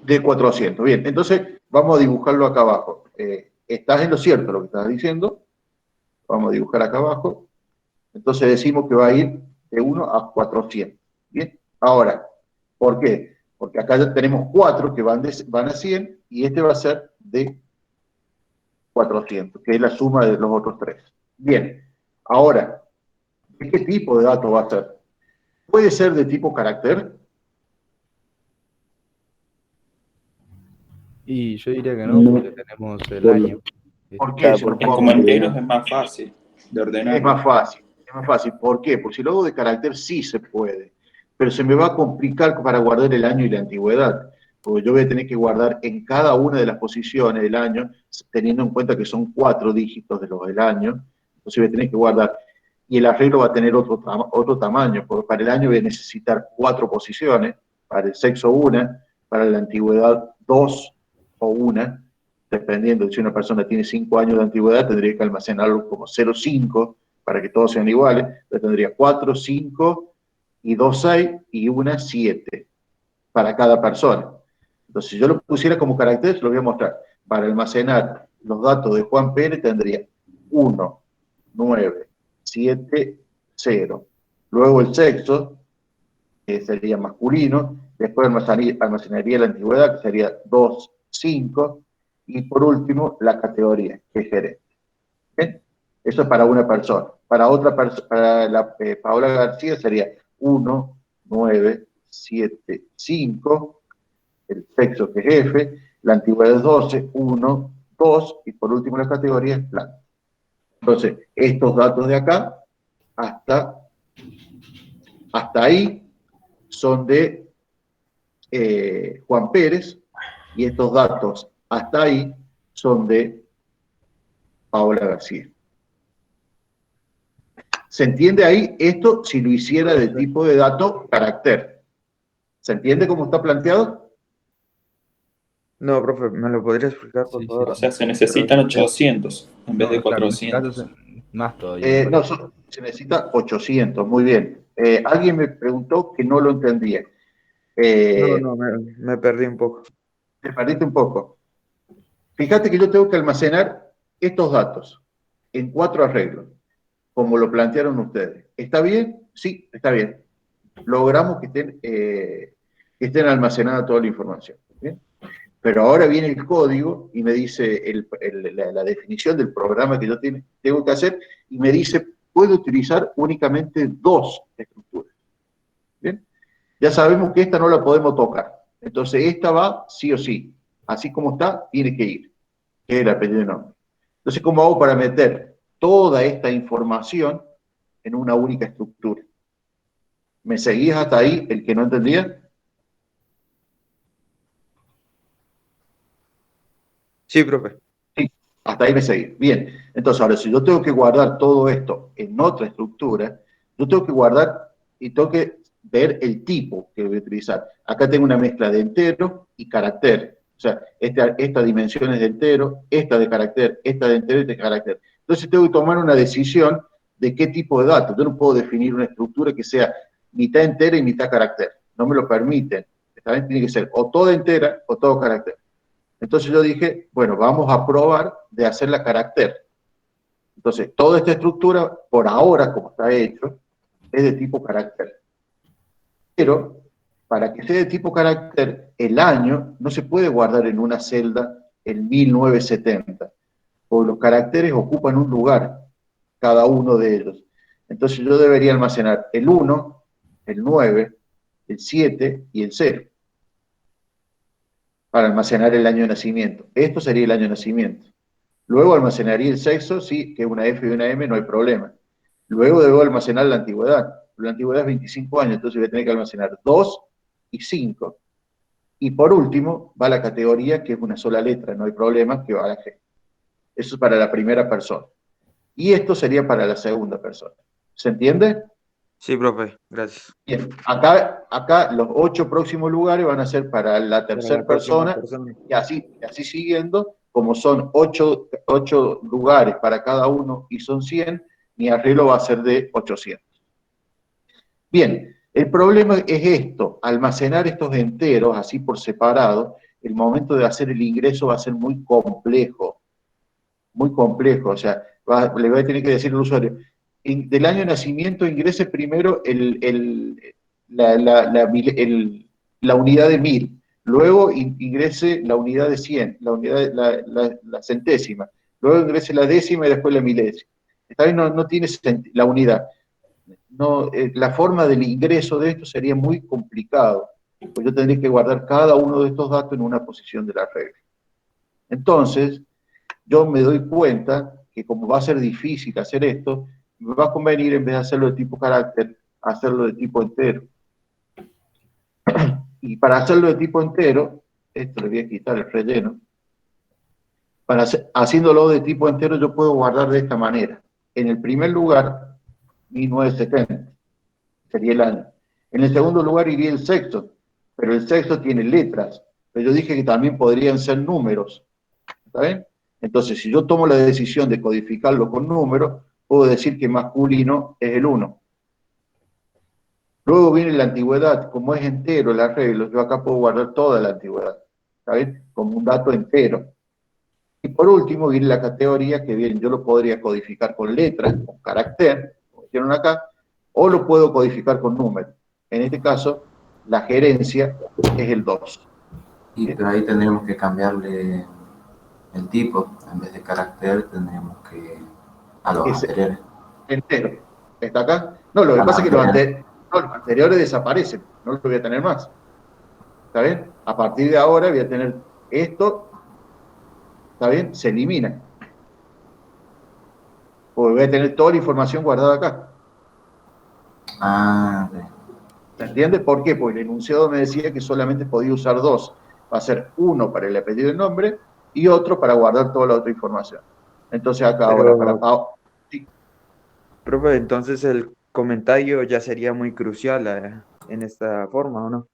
De 400, bien. Entonces, vamos a dibujarlo acá abajo. Estás en lo cierto lo que estás diciendo. Vamos a dibujar acá abajo. Entonces decimos que va a ir de 1 a 400. Bien. Ahora, ¿por qué? Porque acá ya tenemos 4 que van a 100 y este va a ser de 400, que es la suma de los otros 3. Bien. Ahora, ¿de qué tipo de dato va a ser? ¿Puede ser de tipo carácter? Y yo diría que no, porque tenemos el año. ¿Por qué? Claro, Si lo porque En puedo como poner- enteros es más fácil de ordenar. Es más fácil, es más fácil. ¿Por qué? Porque si lo hago de carácter sí se puede, pero se me va a complicar para guardar el año y la antigüedad, porque yo voy a tener que guardar en cada una de las posiciones del año, teniendo en cuenta que son 4 dígitos de los del año, entonces voy a tener que guardar, y el arreglo va a tener otro tamaño, porque para el año voy a necesitar 4 posiciones, para el sexo 1, para la antigüedad 2 o 1, dependiendo de si una persona tiene 5 años de antigüedad, tendría que almacenarlo como 0,5 para que todos sean iguales, pero tendría 4, 5 y 2, 6 y 1, 7 para cada persona. Entonces, si yo lo pusiera como carácter, se lo voy a mostrar. Para almacenar los datos de Juan Pérez tendría 1, 9, 7, 0. Luego el sexo, que sería masculino, después almacenaría la antigüedad, que sería 2, 5, y por último la categoría, que es gerente. ¿Bien? Eso es para una persona. Para otra persona, para Paola García sería 1, 9, 7, 5, el sexo que es F, la antigüedad es 12, 1, 2, y por último la categoría es planta. Entonces, estos datos de acá, hasta ahí, son de Juan Pérez, y estos datos hasta ahí son de Paola García. ¿Se entiende ahí? Esto si lo hiciera de tipo de dato carácter. ¿Se entiende cómo está planteado? No, profe, ¿me lo podría explicar, por Sí, favor? O sea, se necesitan 800 en vez de Claro, en este 400. caso más todavía. No, se necesita 800, muy bien. Alguien me preguntó que no lo entendía. No, me perdí un poco. Te perdiste un poco. Fíjate que yo tengo que almacenar estos datos en 4 arreglos, como lo plantearon ustedes. ¿Está bien? Sí, está bien. Logramos que estén almacenada toda la información. ¿Bien? Pero ahora viene el código y me dice la definición del programa que yo tengo que hacer y me dice, puedo utilizar únicamente 2 estructuras. ¿Bien? Ya sabemos que esta no la podemos tocar. Entonces esta va sí o sí. Así como está, tiene que ir. Que es el apellido de nombre. Entonces, ¿cómo hago para meter toda esta información en una única estructura? ¿Me seguís hasta ahí, el que no entendía? Sí, profe. Sí, hasta ahí me seguís. Bien, entonces ahora si yo tengo que guardar todo esto en otra estructura, yo tengo que guardar y tengo que ver el tipo que voy a utilizar. Acá tengo una mezcla de entero y carácter. O sea, esta dimensión es de entero, esta de carácter, esta de entero y de carácter. Entonces tengo que tomar una decisión de qué tipo de datos. Yo no puedo definir una estructura que sea mitad entera y mitad carácter. No me lo permiten. Esta vez tiene que ser o toda entera o todo carácter. Entonces yo dije, bueno, vamos a probar de hacer la carácter. Entonces, toda esta estructura, por ahora, como está hecho, es de tipo carácter. Pero, para que sea de tipo carácter, el año no se puede guardar en una celda en 1970, porque los caracteres ocupan un lugar, cada uno de ellos. Entonces yo debería almacenar el 1, el 9, el 7 y el 0, para almacenar el año de nacimiento. Esto sería el año de nacimiento. Luego almacenaría el sexo, sí, que es una F y una M, no hay problema. Luego debo almacenar la antigüedad. La antigüedad es 25 años, entonces voy a tener que almacenar 2 y 5. Y por último, va la categoría, que es una sola letra, no hay problema, que va a la G. Eso es para la primera persona. Y esto sería para la segunda persona. ¿Se entiende? Sí, profe, gracias. Bien, acá los 8 próximos lugares van a ser para la tercera persona, y así siguiendo, como son 8 lugares para cada uno y son 100, mi arreglo va a ser de 800. Bien, el problema es esto, almacenar estos enteros así por separado, el momento de hacer el ingreso va a ser muy complejo, o sea, le voy a tener que decir al usuario, del año de nacimiento ingrese primero la unidad de 1000, luego ingrese la unidad de 100, la centésima, luego ingrese la décima y después la milésima. Está bien, no tiene la unidad. No, la forma del ingreso de esto sería muy complicado, pues yo tendría que guardar cada uno de estos datos en una posición de la regla. Entonces, yo me doy cuenta que como va a ser difícil hacer esto, me va a convenir, en vez de hacerlo de tipo carácter, hacerlo de tipo entero. Y para hacerlo de tipo entero, esto le voy a quitar el relleno, haciéndolo de tipo entero yo puedo guardar de esta manera. En el primer lugar, 1970, sería el año. En el segundo lugar iría el sexto, pero el sexto tiene letras. Pero yo dije que también podrían ser números. ¿Está bien? Entonces, si yo tomo la decisión de codificarlo con números, puedo decir que masculino es el 1. Luego viene la antigüedad, como es entero el arreglo, yo acá puedo guardar toda la antigüedad, ¿está bien? Como un dato entero. Y por último viene la categoría, que bien, yo lo podría codificar con letras, con carácter, como hicieron acá, o lo puedo codificar con números. En este caso, la gerencia es el 2. Y pero ahí tendríamos que cambiarle el tipo, en vez de carácter tendríamos que a los anteriores. Entero. ¿Está acá? No, lo que pasa es que los anteriores desaparecen, no los voy a tener más. ¿Está bien? A partir de ahora voy a tener esto, ¿está bien? Se elimina. Porque voy a tener toda la información guardada acá. Ah, ok. ¿Se entiende? ¿Por qué? Porque el enunciado me decía que solamente podía usar 2. Va a ser uno para el apellido y el nombre y otro para guardar toda la otra información. Entonces acá ahora, sí. Profe, entonces el comentario ya sería muy crucial en esta forma, ¿o no?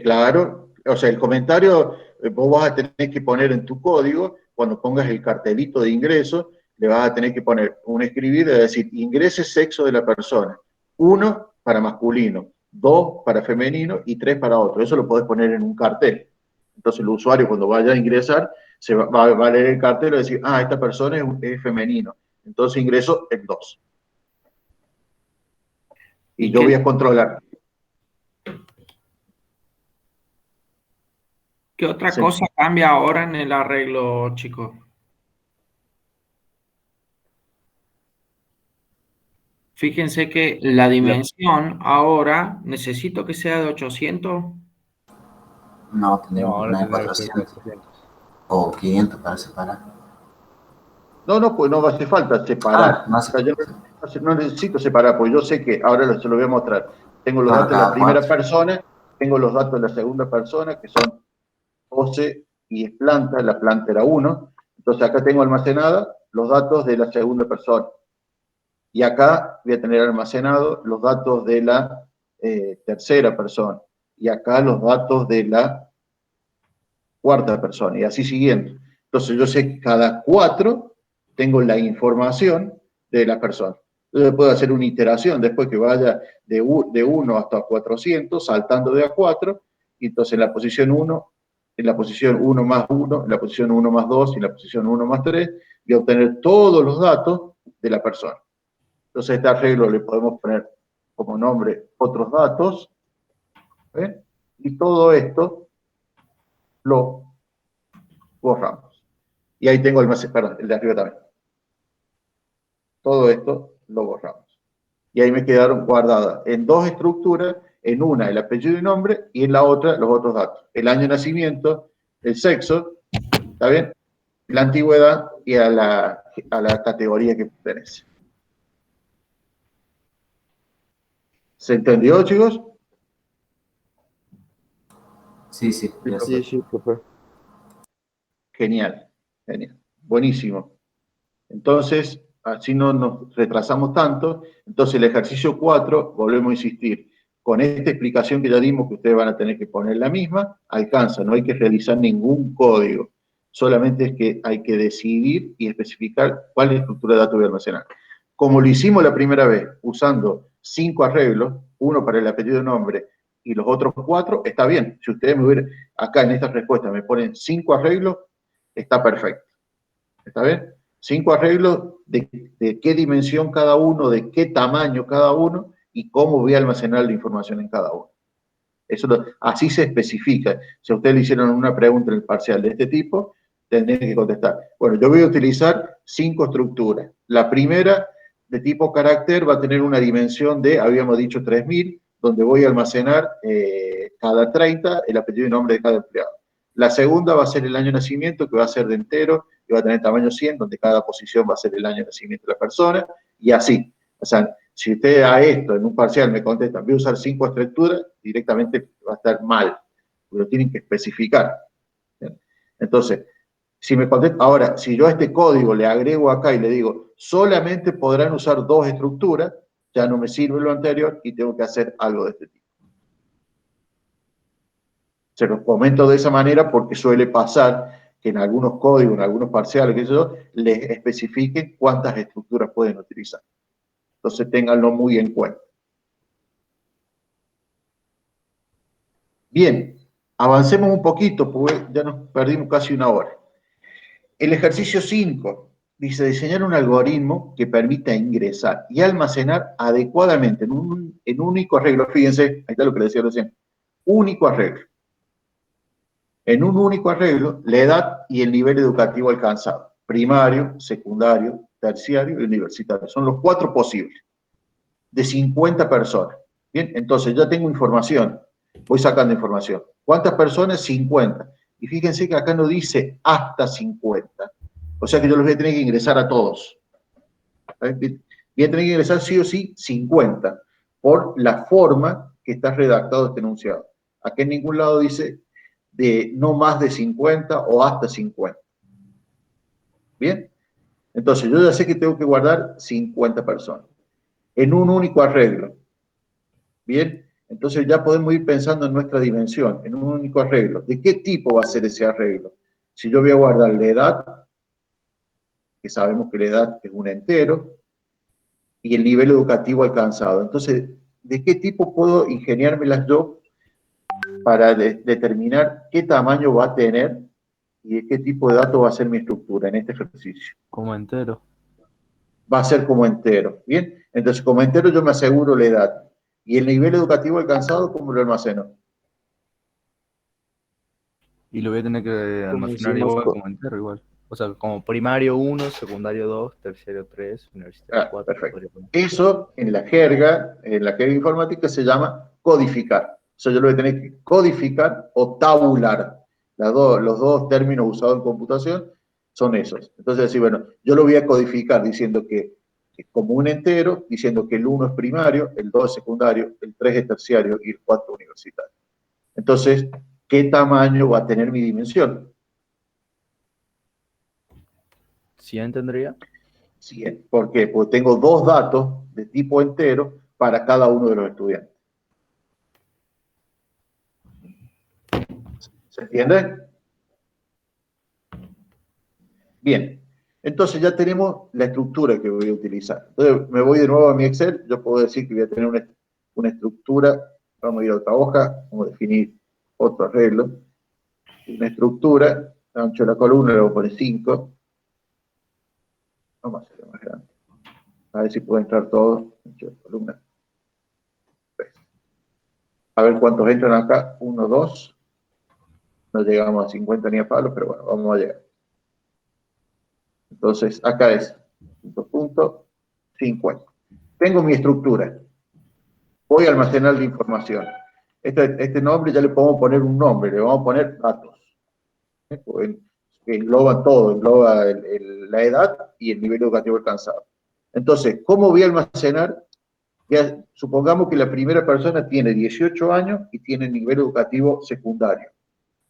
Claro, o sea, el comentario vos vas a tener que poner en tu código, cuando pongas el cartelito de ingreso, le vas a tener que poner un escribir, es decir, ingrese sexo de la persona. 1 para masculino, 2 para femenino y 3 para otro. Eso lo podés poner en un cartel. Entonces el usuario cuando vaya a ingresar, se va a leer el cartel y va a decir, esta persona es femenino. Entonces ingreso el 2. Y yo voy a controlar. ¿Qué otra cosa cambia ahora en el arreglo, chicos? Fíjense que la dimensión ahora, necesito que sea de 800. No, tendríamos que poner 400 o 500 para separar. No, pues no va a hacer falta separar. Yo no necesito separar, porque yo sé que, ahora se lo voy a mostrar. Tengo los datos de la primera persona, tengo los datos de la segunda persona, que son 12 y es planta, la planta era 1. Entonces acá tengo almacenada los datos de la segunda persona. Y acá voy a tener almacenado los datos de la tercera persona. Y acá los datos de la cuarta persona. Y así siguiendo. Entonces yo sé que cada 4 tengo la información de la persona. Entonces puedo hacer una iteración después que vaya de 1 hasta 400, saltando de a 4, y entonces en la posición 1 en la posición 1 más 1, en la posición 1 más 2 y en la posición 1 más 3, y obtener todos los datos de la persona. Entonces, a este arreglo le podemos poner como nombre otros datos, ¿eh? Y todo esto lo borramos. Y ahí tengo perdón, el de arriba también. Todo esto lo borramos. Y ahí me quedaron guardadas en dos estructuras, en una el apellido y nombre, y en la otra los otros datos. El año de nacimiento, el sexo, ¿está bien? La antigüedad y a la categoría que pertenece. ¿Se entendió, chicos? Sí, sí, ya sé. Sí, profe. Genial, genial. Buenísimo. Entonces, así no nos retrasamos tanto. Entonces, el ejercicio 4, volvemos a insistir, con esta explicación que ya dimos, que ustedes van a tener que poner la misma, alcanza, no hay que realizar ningún código. Solamente es que hay que decidir y especificar cuál estructura de datos voy a almacenar. Como lo hicimos la primera vez, usando 5 arreglos, uno para el apellido y nombre, y los otros 4, está bien. Si ustedes me hubieran, acá en esta respuesta me ponen 5 arreglos, está perfecto. ¿Está bien? 5 arreglos de qué dimensión cada uno, de qué tamaño cada uno, y cómo voy a almacenar la información en cada uno. Así se especifica. Si a ustedes le hicieron una pregunta en el parcial de este tipo, tendrían que contestar. Bueno, yo voy a utilizar 5 estructuras. La primera, de tipo carácter, va a tener una dimensión de, habíamos dicho, 3000, donde voy a almacenar cada 30 el apellido y nombre de cada empleado. La segunda va a ser el año de nacimiento, que va a ser de entero, que va a tener tamaño 100, donde cada posición va a ser el año de nacimiento de la persona, y así. O sea, si usted a esto en un parcial me contesta, voy a usar 5 estructuras, directamente va a estar mal, lo tienen que especificar. ¿Bien? Entonces, si me contesta, ahora, si yo a este código le agrego acá y le digo, solamente podrán usar 2 estructuras, ya no me sirve lo anterior y tengo que hacer algo de este tipo. Se los comento de esa manera porque suele pasar que en algunos códigos, en algunos parciales, que yo, les especifiquen cuántas estructuras pueden utilizar. Entonces, ténganlo muy en cuenta. Bien, avancemos un poquito, porque ya nos perdimos casi una hora. El ejercicio 5 dice diseñar un algoritmo que permita ingresar y almacenar adecuadamente en un único arreglo. Fíjense, ahí está lo que les decía recién. Único arreglo. En un único arreglo, la edad y el nivel educativo alcanzado. Primario, secundario, terciario y universitario. Son los 4 posibles. De 50 personas. Bien, entonces ya tengo información. Voy sacando información. ¿Cuántas personas? 50. Y fíjense que acá no dice hasta 50. O sea que yo los voy a tener que ingresar a todos. Voy a tener que ingresar sí o sí 50. Por la forma que está redactado este enunciado. Aquí en ningún lado dice de no más de 50 o hasta 50. Bien. Entonces yo ya sé que tengo que guardar 50 personas. En un único arreglo. Bien, entonces ya podemos ir pensando en nuestra dimensión, en un único arreglo. ¿De qué tipo va a ser ese arreglo? Si yo voy a guardar la edad, que sabemos que la edad es un entero, y el nivel educativo alcanzado. Entonces, ¿de qué tipo puedo ingeniármelas yo para determinar qué tamaño va a tener y de qué tipo de datos va a ser mi estructura en este ejercicio? Como entero. Va a ser como entero, ¿bien? Entonces, como entero yo me aseguro la edad. ¿Y el nivel educativo alcanzado cómo lo almaceno? Y lo voy a tener que Como almacenar hicimos igual como entero, igual. O sea, como primario 1, secundario 2, terciario 3, universitario 4. Perfecto. Eso en la jerga informática se llama codificar. O sea, yo lo voy a tener que codificar o tabular. Los dos términos usados en computación son esos. Entonces, decir, bueno, yo lo voy a codificar diciendo que es como un entero, diciendo que el 1 es primario, el 2 es secundario, el 3 es terciario y el 4 universitario. Entonces, ¿qué tamaño va a tener mi dimensión? 100 tendría. 100. ¿Por qué? Porque tengo 2 datos de tipo entero para cada uno de los estudiantes. ¿Se entiende? Bien. Entonces ya tenemos la estructura que voy a utilizar. Entonces me voy de nuevo a mi Excel. Yo puedo decir que voy a tener una estructura. Vamos a ir a otra hoja. Vamos a definir otro arreglo. una estructura, ancho de la columna, le voy a poner 5. Vamos a hacerlo más grande. A ver si puede entrar todo. Ancho de columna. 3. A ver cuántos entran acá. 1, 2. No llegamos a 50 ni a palos, pero bueno, vamos a llegar. Entonces, acá es punto 50. Tengo mi estructura. Voy a almacenar la información. Este nombre ya le podemos poner un nombre, le vamos a poner datos. Engloba todo, engloba la edad y el nivel educativo alcanzado. Entonces, ¿cómo voy a almacenar? Ya, supongamos que la primera persona tiene 18 años y tiene nivel educativo secundario.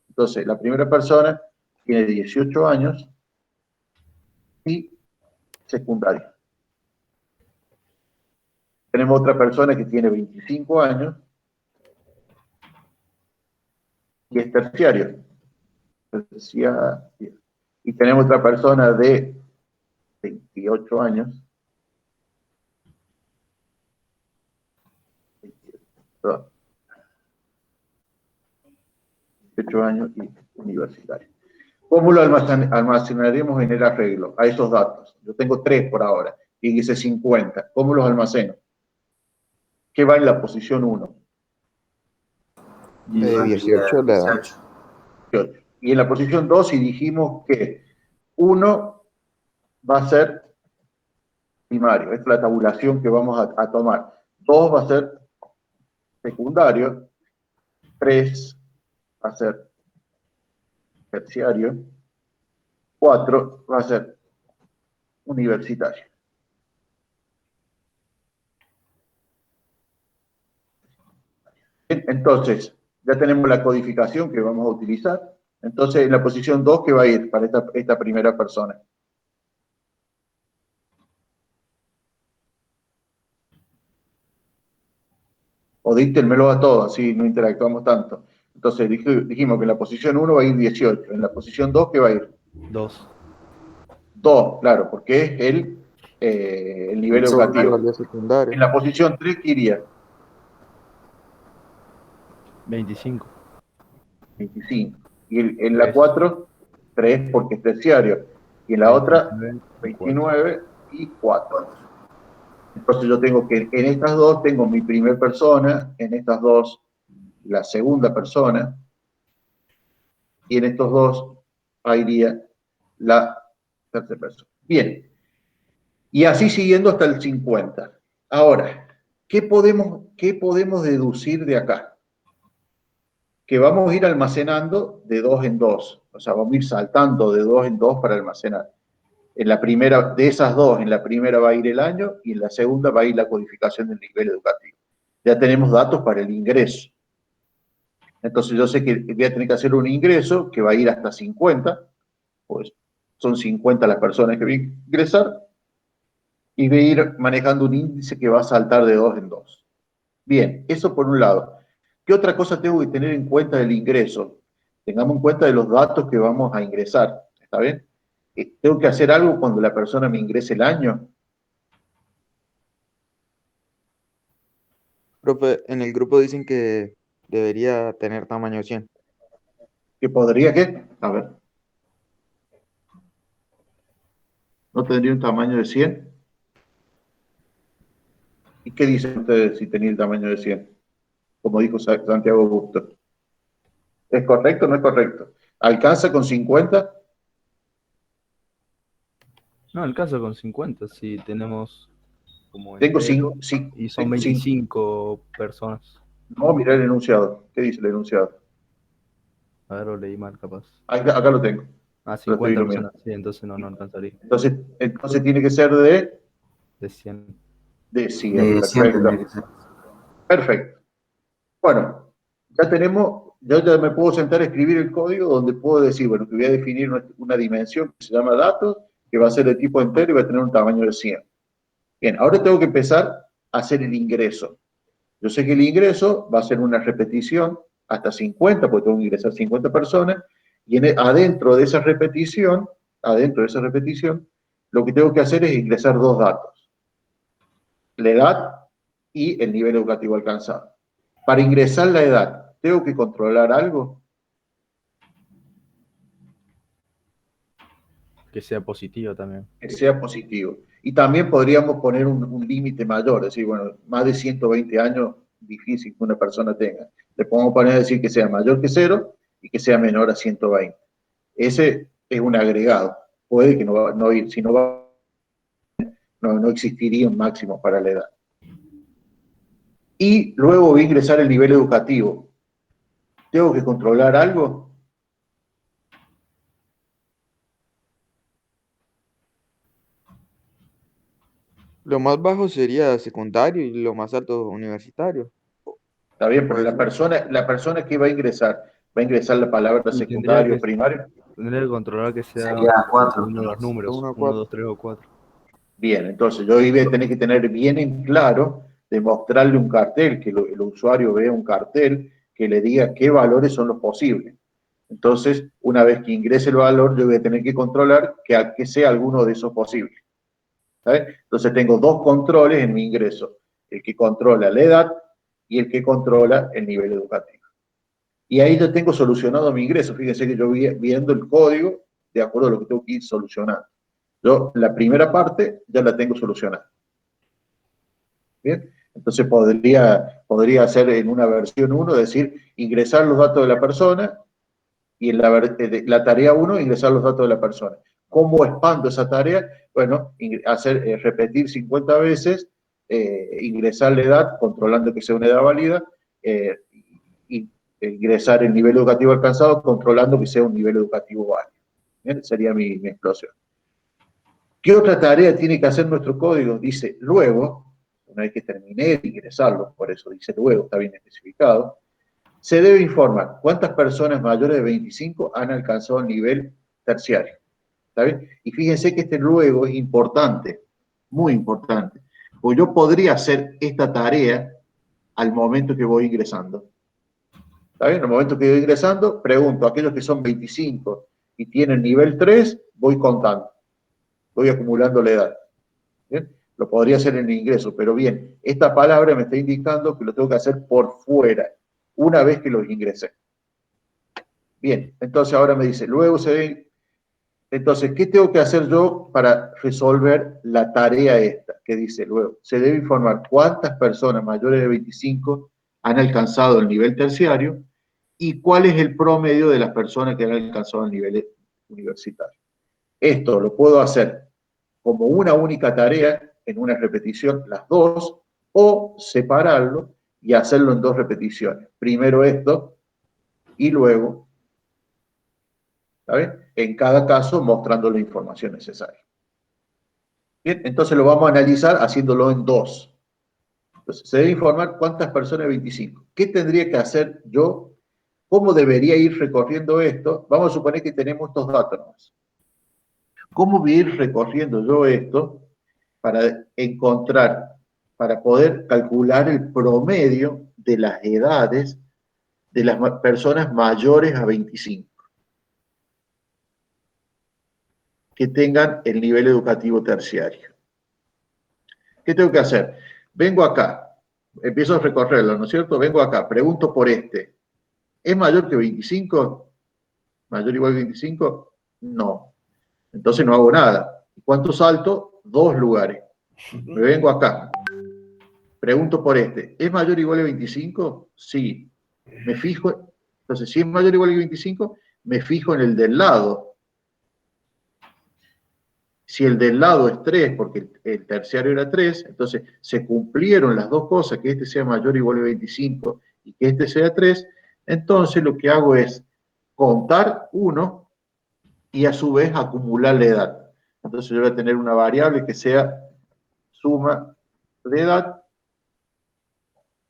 Entonces, la primera persona tiene 18 años y secundario. Tenemos otra persona que tiene 25 años y es terciario. Y tenemos otra persona de 28 años. 18 años y universitario. ¿Cómo lo almacenaremos en el arreglo? A esos datos. Yo tengo 3 por ahora y dice 50. ¿Cómo los almaceno? ¿Qué va en la posición 1? 18 la edad. 18. Y en la posición 2, si dijimos que 1 va a ser primario, esta es la tabulación que vamos a tomar. 2 va a ser secundario, 3 va a ser terciario, 4 va a ser universitario. Bien, entonces, ya tenemos la codificación que vamos a utilizar. Entonces, en la posición 2, ¿qué va a ir para esta primera persona? O díctenmelo a todos, así no interactuamos tanto. Entonces, dijimos que en la posición 1 va a ir 18. En la posición 2, ¿qué va a ir? 2. 2, claro, porque es el nivel educativo. En la posición 3, ¿qué iría? 25. 25. Y en la 4, 3 porque es terciario. Y en la otra, 29 y 4. Entonces yo tengo que, en estas dos tengo mi primer persona, en estas dos la segunda persona, y en estos dos ahí iría la tercera persona. Bien. Y así siguiendo hasta el 50. Ahora, ¿qué podemos deducir de acá? Que vamos a ir almacenando de 2 en 2. O sea, vamos a ir saltando de 2 en 2 para almacenar. En la primera, de esas dos, en la primera va a ir el año y en la segunda va a ir la codificación del nivel educativo. Ya tenemos datos para el ingreso. Entonces yo sé que voy a tener que hacer un ingreso que va a ir hasta 50, pues son 50 las personas que voy a ingresar, y voy a ir manejando un índice que va a saltar de 2 en 2. Bien, eso por un lado. ¿Qué otra cosa tengo que tener en cuenta del ingreso? Tengamos en cuenta de los datos que vamos a ingresar, ¿está bien? ¿Tengo que hacer algo cuando la persona me ingrese el año? Profe, en el grupo dicen que debería tener tamaño 100. ¿Qué podría qué? A ver. ¿No tendría un tamaño de 100? ¿Y qué dicen ustedes si tenía el tamaño de 100? Como dijo Santiago Augusto. ¿Es correcto o no es correcto? ¿Alcanza con 50? No, alcanza con 50, si tenemos como Tengo entero, y son tengo 25 personas. No, mirá el enunciado. ¿Qué dice el enunciado? A ver, lo leí mal, capaz. Acá lo tengo. Ah, Lo estoy 50 iluminando. personas, sí, entonces no alcanzaría. Entonces tiene que ser de... De 100. De 100, De 100 tendría perfecto. que ser. Perfecto. Bueno, ya tenemos, yo ya me puedo sentar a escribir el código donde puedo decir, bueno, que voy a definir una dimensión que se llama datos, que va a ser de tipo entero y va a tener un tamaño de 100. Bien, ahora tengo que empezar a hacer el ingreso. Yo sé que el ingreso va a ser una repetición hasta 50, porque tengo que ingresar 50 personas, y adentro de esa repetición, lo que tengo que hacer es ingresar dos datos: la edad y el nivel educativo alcanzado. Para ingresar la edad, ¿tengo que controlar algo? Que sea positivo también. Que sea positivo. Y también podríamos poner un límite mayor, es decir, bueno, más de 120 años, difícil que una persona tenga. Le podemos poner a decir que sea mayor que 0 y que sea menor a 120. Ese es un agregado. Puede que no ir, si no va, no existiría un máximo para la edad. Y luego voy a ingresar el nivel educativo. ¿Tengo que controlar algo? Lo más bajo sería secundario y lo más alto universitario. Está bien, pero Puede ser. la persona que va a ingresar la palabra Y secundario, primario. Tendría que controlar que sea Sería 4. uno de los números, 1 a 1, 4. 2, 3 o 4. Bien, entonces yo voy a tener que tener bien en claro de mostrarle un cartel, que el usuario vea un cartel que le diga qué valores son los posibles. Entonces, una vez que ingrese el valor, yo voy a tener que controlar que sea alguno de esos posibles. ¿Sabes? Entonces tengo dos controles en mi ingreso, el que controla la edad y el que controla el nivel educativo. Y ahí yo tengo solucionado mi ingreso. Fíjense que yo voy viendo el código de acuerdo a lo que tengo que ir solucionando. Yo la primera parte ya la tengo solucionada. ¿Bien? Entonces podría hacer en una versión 1, decir, ingresar los datos de la persona, y en la tarea 1, ingresar los datos de la persona. ¿Cómo expando esa tarea? Bueno, repetir 50 veces, ingresar la edad, controlando que sea una edad válida, y ingresar el nivel educativo alcanzado, controlando que sea un nivel educativo válido. ¿Bien? Sería mi explosión. ¿Qué otra tarea tiene que hacer nuestro código? Dice, luego, una vez que terminé de ingresarlo, por eso dice luego, está bien especificado, se debe informar cuántas personas mayores de 25 han alcanzado el nivel terciario. ¿Está bien? Y fíjense que este luego es importante, muy importante, porque yo podría hacer esta tarea al momento que voy ingresando. ¿Está bien? Al momento que voy ingresando, pregunto a aquellos que son 25 y tienen nivel 3, voy contando, voy acumulando la edad. ¿Bien? Lo podría hacer en el ingreso, pero bien, esta palabra me está indicando que lo tengo que hacer por fuera, una vez que los ingresé. Bien, entonces ahora me dice, luego se ven, entonces, ¿qué tengo que hacer yo para resolver la tarea esta? Que dice luego, se debe informar cuántas personas mayores de 25 han alcanzado el nivel terciario y cuál es el promedio de las personas que han alcanzado el nivel universitario. Esto lo puedo hacer como una única tarea, en una repetición, las dos, o separarlo y hacerlo en dos repeticiones. Primero esto y luego, ¿sabes? En cada caso mostrando la información necesaria. Bien, entonces lo vamos a analizar haciéndolo en dos. Entonces, se debe informar cuántas personas de 25. ¿Qué tendría que hacer yo? ¿Cómo debería ir recorriendo esto? Vamos a suponer que tenemos estos datos. ¿Cómo voy a ir recorriendo yo esto para encontrar, para poder calcular el promedio de las edades de las personas mayores a 25 que tengan el nivel educativo terciario? ¿Qué tengo que hacer? Vengo acá, empiezo a recorrerlo, ¿no es cierto? Vengo acá, pregunto por este. ¿Es mayor que 25? ¿Mayor o igual que 25? No. Entonces no hago nada. ¿Cuánto salto? 2 lugares. Me vengo acá. Pregunto por este. ¿Es mayor o igual a 25? Sí. Me fijo. Entonces, si es mayor o igual a 25, me fijo en el del lado. Si el del lado es 3, porque el terciario era 3, entonces se cumplieron las dos cosas, que este sea mayor o igual a 25 y que este sea 3, entonces lo que hago es contar 1 y a su vez acumular la edad. Entonces yo voy a tener una variable que sea suma de edad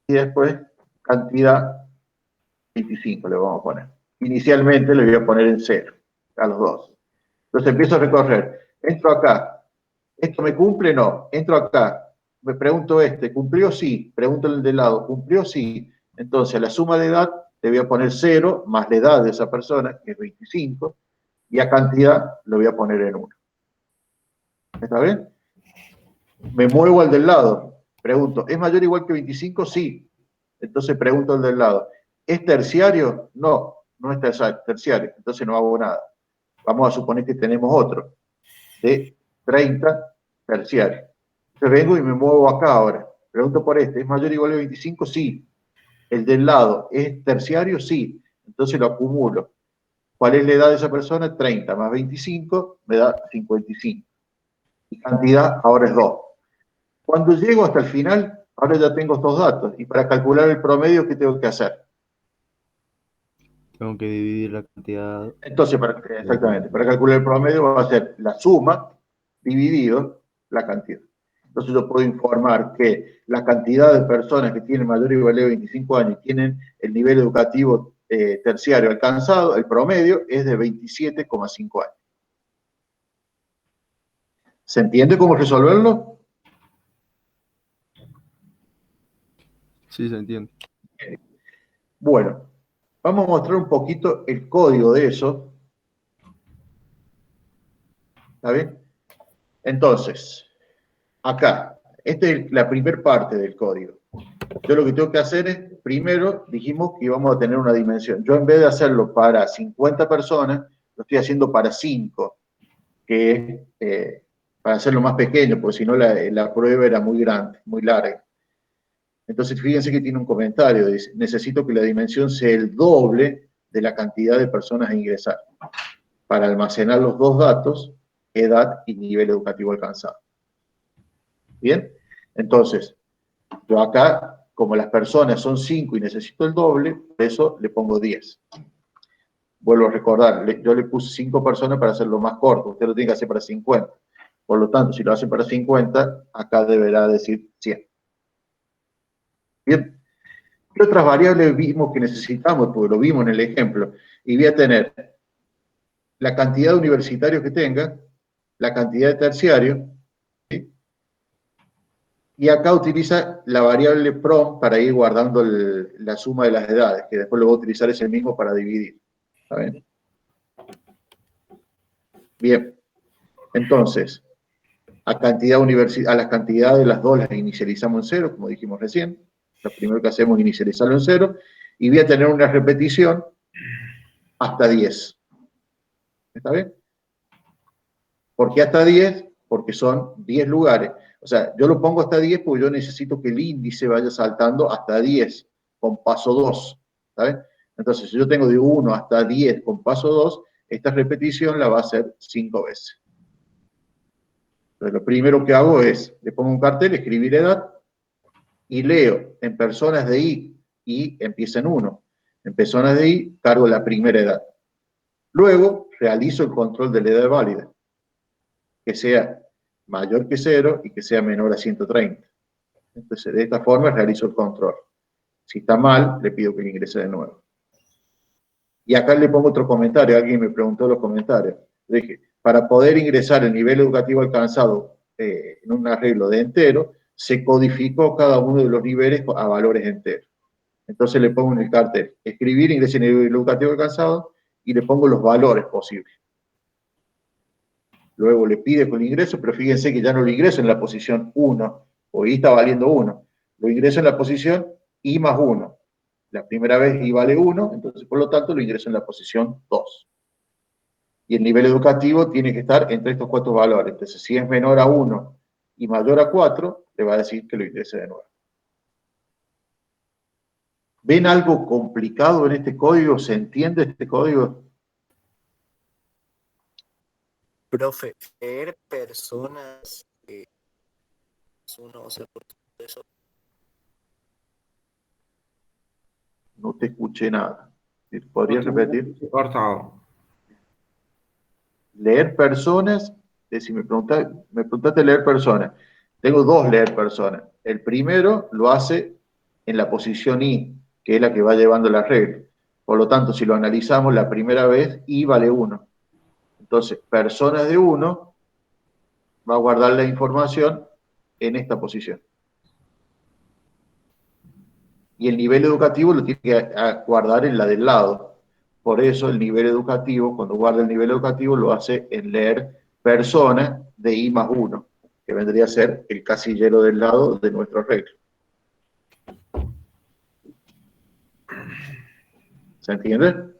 y después cantidad 25 le vamos a poner. Inicialmente le voy a poner en 0 a los dos. Entonces empiezo a recorrer. Entro acá. ¿Esto me cumple? No. Entro acá. Me pregunto este. ¿Cumplió? Sí. Pregunto el del lado. ¿Cumplió? Sí. Entonces a la suma de edad le voy a poner 0 más la edad de esa persona, que es 25, y a cantidad lo voy a poner en 1. ¿Está bien? Me muevo al del lado. Pregunto, ¿es mayor o igual que 25? Sí. Entonces pregunto al del lado. ¿Es terciario? No, no es terciario. Entonces no hago nada. Vamos a suponer que tenemos otro. de 30 terciarios. Entonces vengo y me muevo acá ahora. Pregunto por este, ¿es mayor o igual a 25? Sí. ¿El del lado es terciario? Sí. Entonces lo acumulo. ¿Cuál es la edad de esa persona? 30 más 25 me da 55. Y cantidad ahora es 2. Cuando llego hasta el final, ahora ya tengo estos datos. Y para calcular el promedio, ¿qué tengo que hacer? Tengo que dividir la cantidad. Entonces, exactamente, para calcular el promedio va a ser la suma dividido la cantidad. Entonces yo puedo informar que la cantidad de personas que tienen mayor o igual a 25 años y tienen el nivel educativo terciario alcanzado, el promedio es de 27,5 años. ¿Se entiende cómo resolverlo? Sí, se entiende. Bueno, vamos a mostrar un poquito el código de eso. ¿Está bien? Entonces, acá, esta es la primera parte del código. Yo lo que tengo que hacer es, primero dijimos que íbamos a tener una dimensión. Yo en vez de hacerlo para 50 personas, lo estoy haciendo para 5, que es para hacerlo más pequeño, porque si no la prueba era muy grande, muy larga. Entonces fíjense que tiene un comentario, dice, necesito que la dimensión sea el doble de la cantidad de personas a ingresar, para almacenar los dos datos, edad y nivel educativo alcanzado. ¿Bien? Entonces, yo acá, como las personas son 5 y necesito el doble, por eso le pongo 10. Vuelvo a recordar, yo le puse 5 personas para hacerlo más corto, usted lo tiene que hacer para 50. Por lo tanto, si lo hace para 50, acá deberá decir 100. Bien. ¿Qué otras variables vimos que necesitamos? Porque lo vimos en el ejemplo. Y voy a tener la cantidad de universitarios que tenga, la cantidad de terciarios, ¿sí? Y acá utiliza la variable prom para ir guardando la suma de las edades, que después lo voy a utilizar ese mismo para dividir. ¿Está bien? Bien. Entonces, a las cantidades de las dos las inicializamos en 0, como dijimos recién. Lo primero que hacemos es inicializarlo en 0. Y voy a tener una repetición hasta 10. ¿Está bien? ¿Por qué hasta 10? Porque son 10 lugares. O sea, yo lo pongo hasta 10 porque yo necesito que el índice vaya saltando hasta 10 con paso 2. ¿Sabes? Entonces, si yo tengo de 1 hasta 10 con paso 2, esta repetición la va a hacer 5 veces. Entonces, lo primero que hago es, le pongo un cartel, escribir edad, y leo en personas de y empieza en 1. En personas de I, cargo la primera edad. Luego, realizo el control de la edad válida, que sea mayor que 0 y que sea menor a 130. Entonces, de esta forma realizo el control. Si está mal, le pido que le ingrese de nuevo. Y acá le pongo otro comentario. Alguien me preguntó en los comentarios. Le dije, para poder ingresar el nivel educativo alcanzado en un arreglo de entero, se codificó cada uno de los niveles a valores enteros. Entonces le pongo en el cartel, escribir, ingrese en el nivel educativo alcanzado, y le pongo los valores posibles. Luego le pide con el ingreso, pero fíjense que ya no lo ingreso en la posición 1, porque I está valiendo 1. Lo ingreso en la posición I más 1. La primera vez I vale 1, entonces por lo tanto lo ingreso en la posición 2. Y el nivel educativo tiene que estar entre estos 4 valores. Entonces, si es menor a 1 y mayor a 4, le va a decir que lo ingrese de nuevo. ¿Ven algo complicado en este código? ¿Se entiende este código? Profe, leer personas, uno, o sea, por todo eso. No te escuché nada. ¿Podrías repetir? Cortado. Leer personas, si me preguntaste leer personas, tengo 2 leer personas. El primero lo hace en la posición I, que es la que va llevando la regla. Por lo tanto, si lo analizamos la primera vez, I vale 1. Entonces, personas de 1 va a guardar la información en esta posición. Y el nivel educativo lo tiene que guardar en la del lado. Por eso el nivel educativo, cuando guarda el nivel educativo, lo hace en leer persona de I más 1, que vendría a ser el casillero del lado de nuestro arreglo. ¿Se entiende?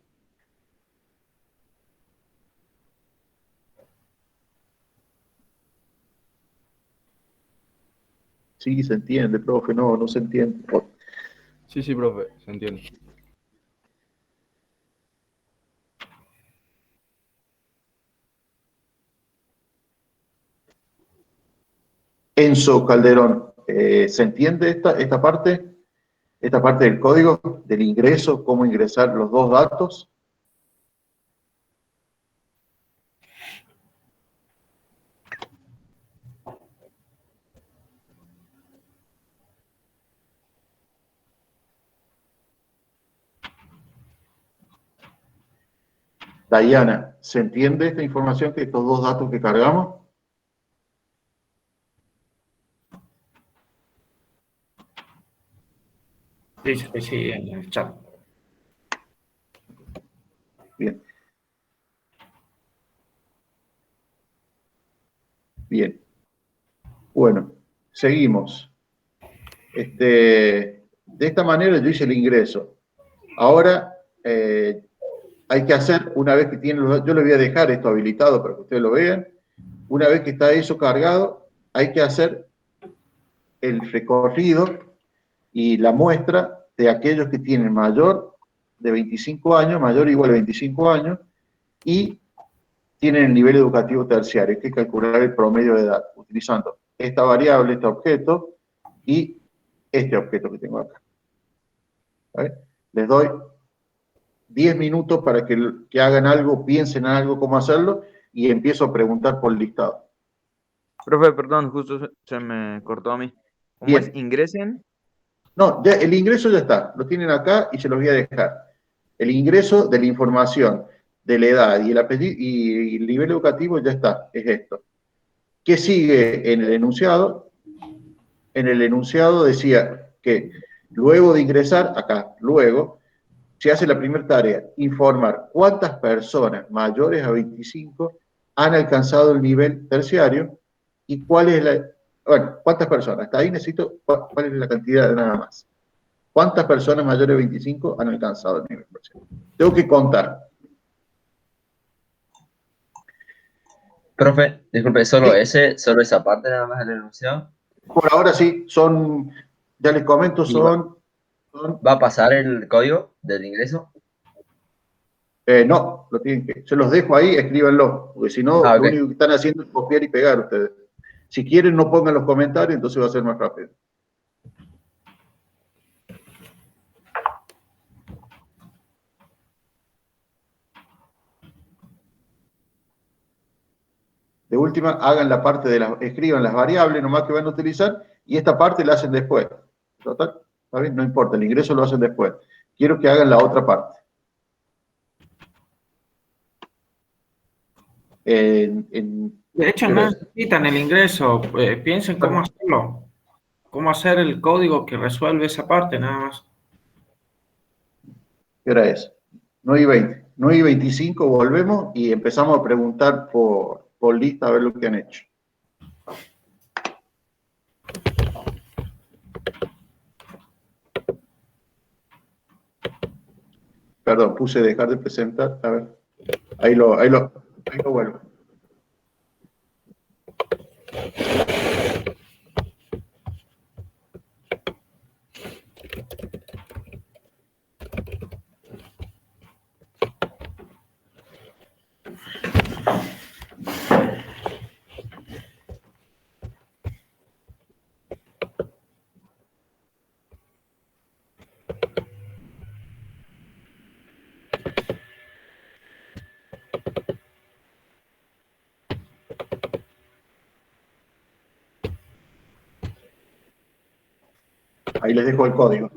Sí, se entiende, profe, no, no se entiende. Sí, sí, profe, se entiende. Enzo Calderón, ¿se entiende esta parte? Esta parte del código, del ingreso, cómo ingresar los dos datos. Dayana, ¿se entiende esta información, que estos dos datos que cargamos? Sí, sí, sí, en el chat. Bien. Bien. Bueno, seguimos. De esta manera yo hice el ingreso. Ahora hay que hacer, una vez que tienen los, yo le voy a dejar esto habilitado para que ustedes lo vean. Una vez que está eso cargado, hay que hacer el recorrido y la muestra de aquellos que tienen mayor de 25 años, mayor o igual a 25 años, y tienen el nivel educativo terciario. Hay que calcular el promedio de edad utilizando esta variable, este objeto, y este objeto que tengo acá. ¿Vale? Les doy 10 minutos para que hagan algo, piensen en algo, cómo hacerlo, y empiezo a preguntar por listado. Profe, perdón, justo se me cortó a mí. ¿Cómo Bien. es? Ingresen. No, ya, el ingreso ya está, lo tienen acá y se los voy a dejar. El ingreso de la información, de la edad y el apellido y el nivel educativo ya está, es esto. ¿Qué sigue en el enunciado? En el enunciado decía que luego de ingresar, acá, luego, se hace la primera tarea, informar cuántas personas mayores a 25 han alcanzado el nivel terciario y cuál es la, bueno, cuántas personas, hasta ahí necesito cuál es la cantidad de nada más. ¿Cuántas personas mayores de 25 han alcanzado el nivel terciario? Tengo que contar. Profe, disculpe, solo Sí, solo esa parte nada más del enunciado. por ahora sí, son, ya les comento, ¿Y va, son va a pasar el código del ingreso? no, lo tienen que, se los dejo ahí, escríbanlo, porque si no, Ah, lo ok. único que están haciendo es copiar y pegar ustedes. Si quieren, no pongan los comentarios, entonces va a ser más rápido. De última, hagan la parte de las, escriban las variables nomás que van a utilizar, y esta parte la hacen después. Total, ¿está bien? No importa, el ingreso lo hacen después. Quiero que hagan la otra parte. De hecho, no necesitan el ingreso. Piensen cómo hacerlo. Cómo hacer el código que resuelve esa parte, nada más. ¿Qué hora es? 9:20. 9:25 volvemos y empezamos a preguntar por lista a ver lo que han hecho. Perdón, puse dejar de presentar. A ver. Ahí lo vuelvo. Ahí les dejo el código.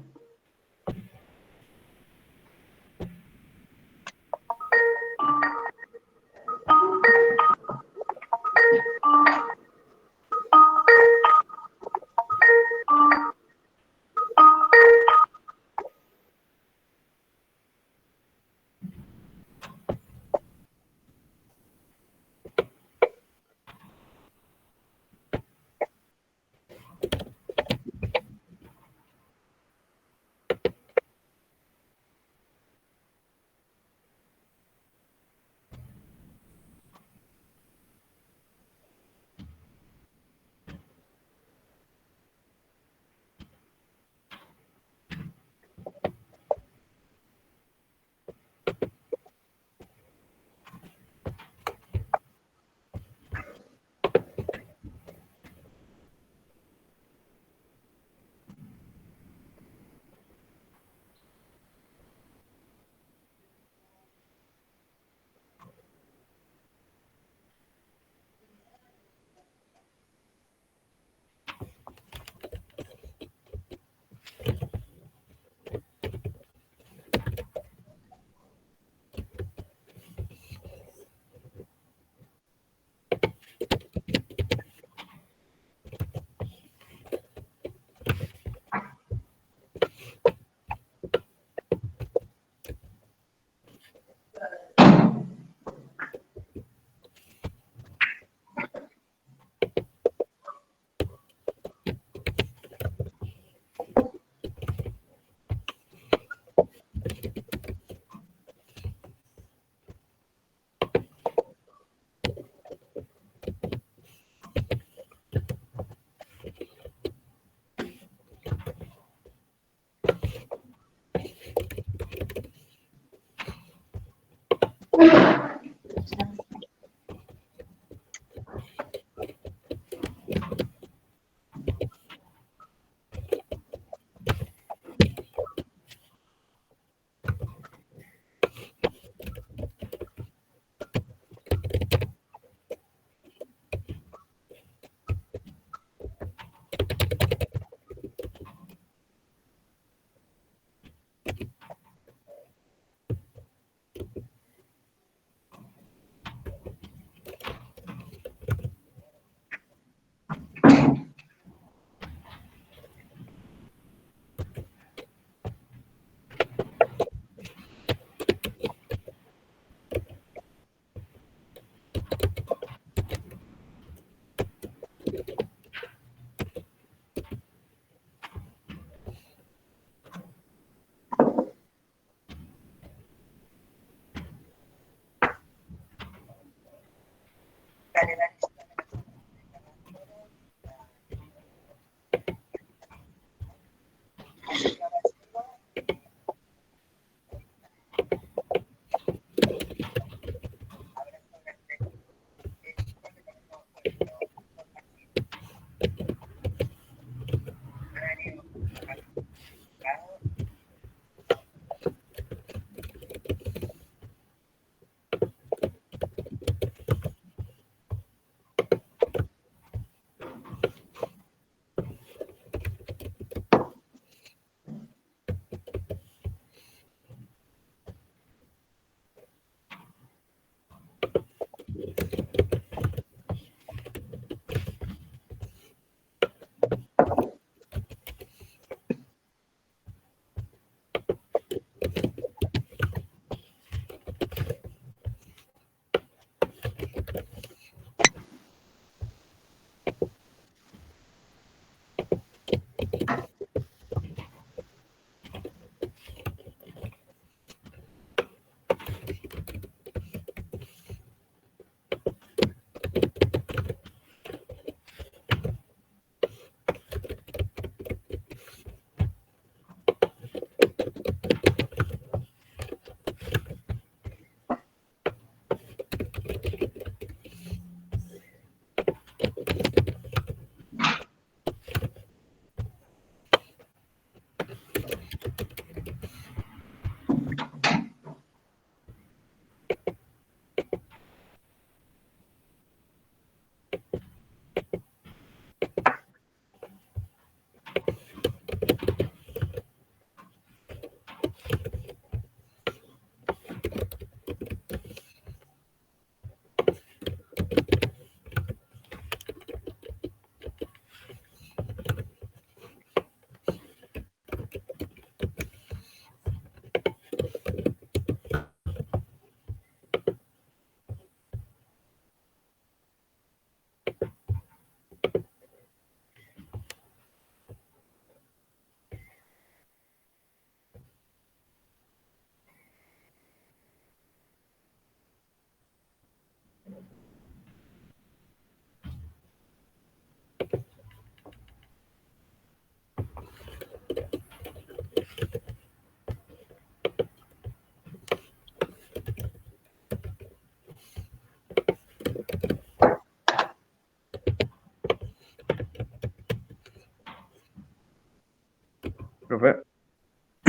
Profe,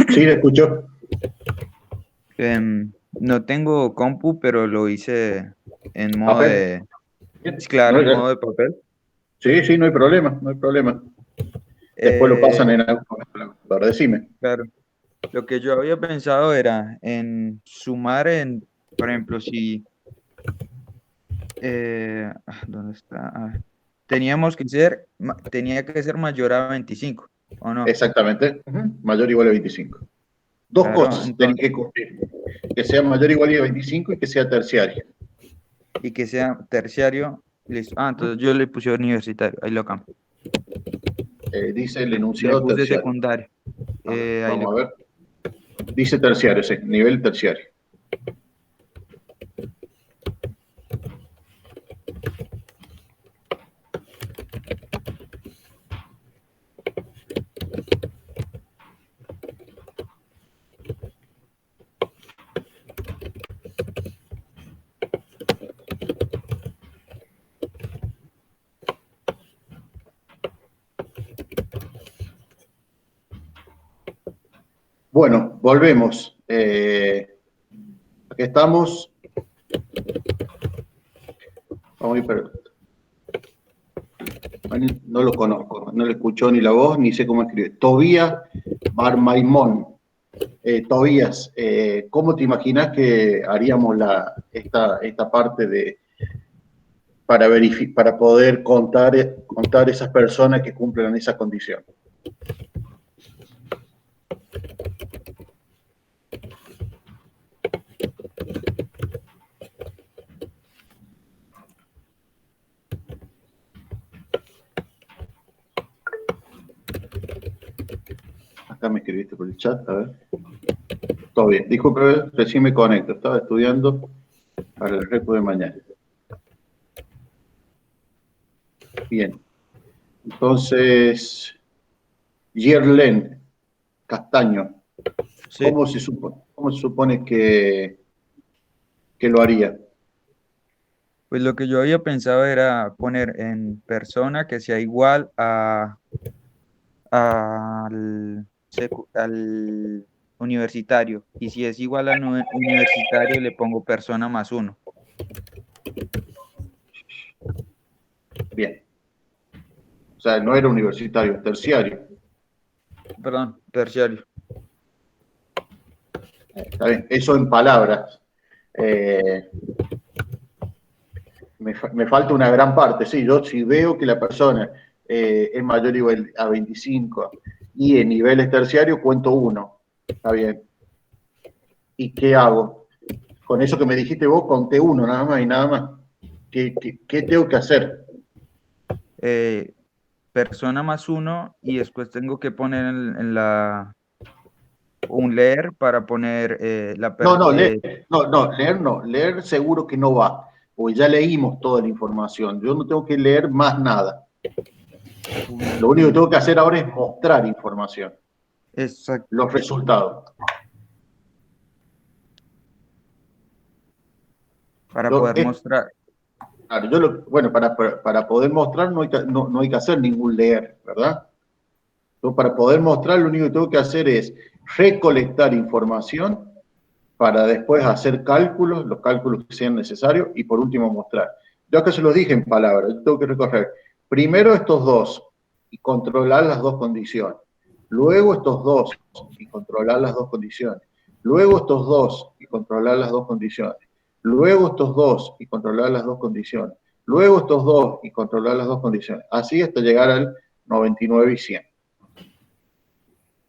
Sí, le escucho. no tengo compu, pero lo hice en modo Papel. de... Claro, No, en modo de papel. sí, no hay problema, no hay problema. Después lo pasan en algún momento, decime. Claro. Lo que yo había pensado era en sumar por ejemplo, si... ¿dónde está? Teníamos que ser, tenía que ser mayor a 25, ¿o no? Exactamente. Mayor o igual a 25. Dos Claro, cosas tienen entonces, que cumplir. Que sea mayor o igual a 25 y que sea terciario. y que sea terciario, listo. Entonces yo le puse universitario, ahí lo cambio. Dice el Le enunciado puse terciario. secundario, ahí Vamos lo a cambio. ver. Dice terciario, sí, nivel terciario. Bueno, volvemos. Aquí estamos. Vamos a ir, pero no lo conozco, no le escuchó ni la voz, ni sé cómo escribe. Tobías Barmaimón. Tobías, ¿cómo te imaginas que haríamos esta parte para poder contar esas personas que cumplen esa condición? Acá me escribiste por el chat, a ver. Todo bien. Disculpe, recién me conecto. Estaba estudiando para el repo de mañana. Bien. Entonces, Yerlen Castaño, Sí. ¿cómo se supone que lo haría? Pues lo que yo había pensado era poner en persona que sea igual al universitario. Y si es igual al universitario, le pongo persona más 1. Bien. O sea, no era universitario, es terciario. Perdón, terciario. Está bien. Eso en palabras. Me falta una gran parte. Sí, yo si veo que la persona es mayor o igual a 25 y en niveles terciarios cuento 1. Está bien. ¿Y qué hago? Con eso que me dijiste vos, conté 1 nada más y nada más. ¿Qué tengo que hacer? Persona más 1 y después tengo que poner un leer para poner No, leer no. Leer seguro que no va, porque ya leímos toda la información. Yo no tengo que leer más nada. Lo único que tengo que hacer ahora es mostrar información. Exacto. Los resultados. Para poder mostrar. Claro, bueno, para poder mostrar no hay que hacer ningún leer, ¿verdad? Yo para poder mostrar lo único que tengo que hacer es recolectar información para después hacer cálculos, los cálculos que sean necesarios, y por último mostrar. Yo acá se los dije en palabras, yo tengo que recorrer primero estos dos y controlar las dos condiciones. Luego estos dos y controlar las dos condiciones. Luego estos dos y controlar las dos condiciones. Luego estos dos y controlar las dos condiciones. Luego estos dos y controlar las dos condiciones. Así hasta llegar al 99 y 100.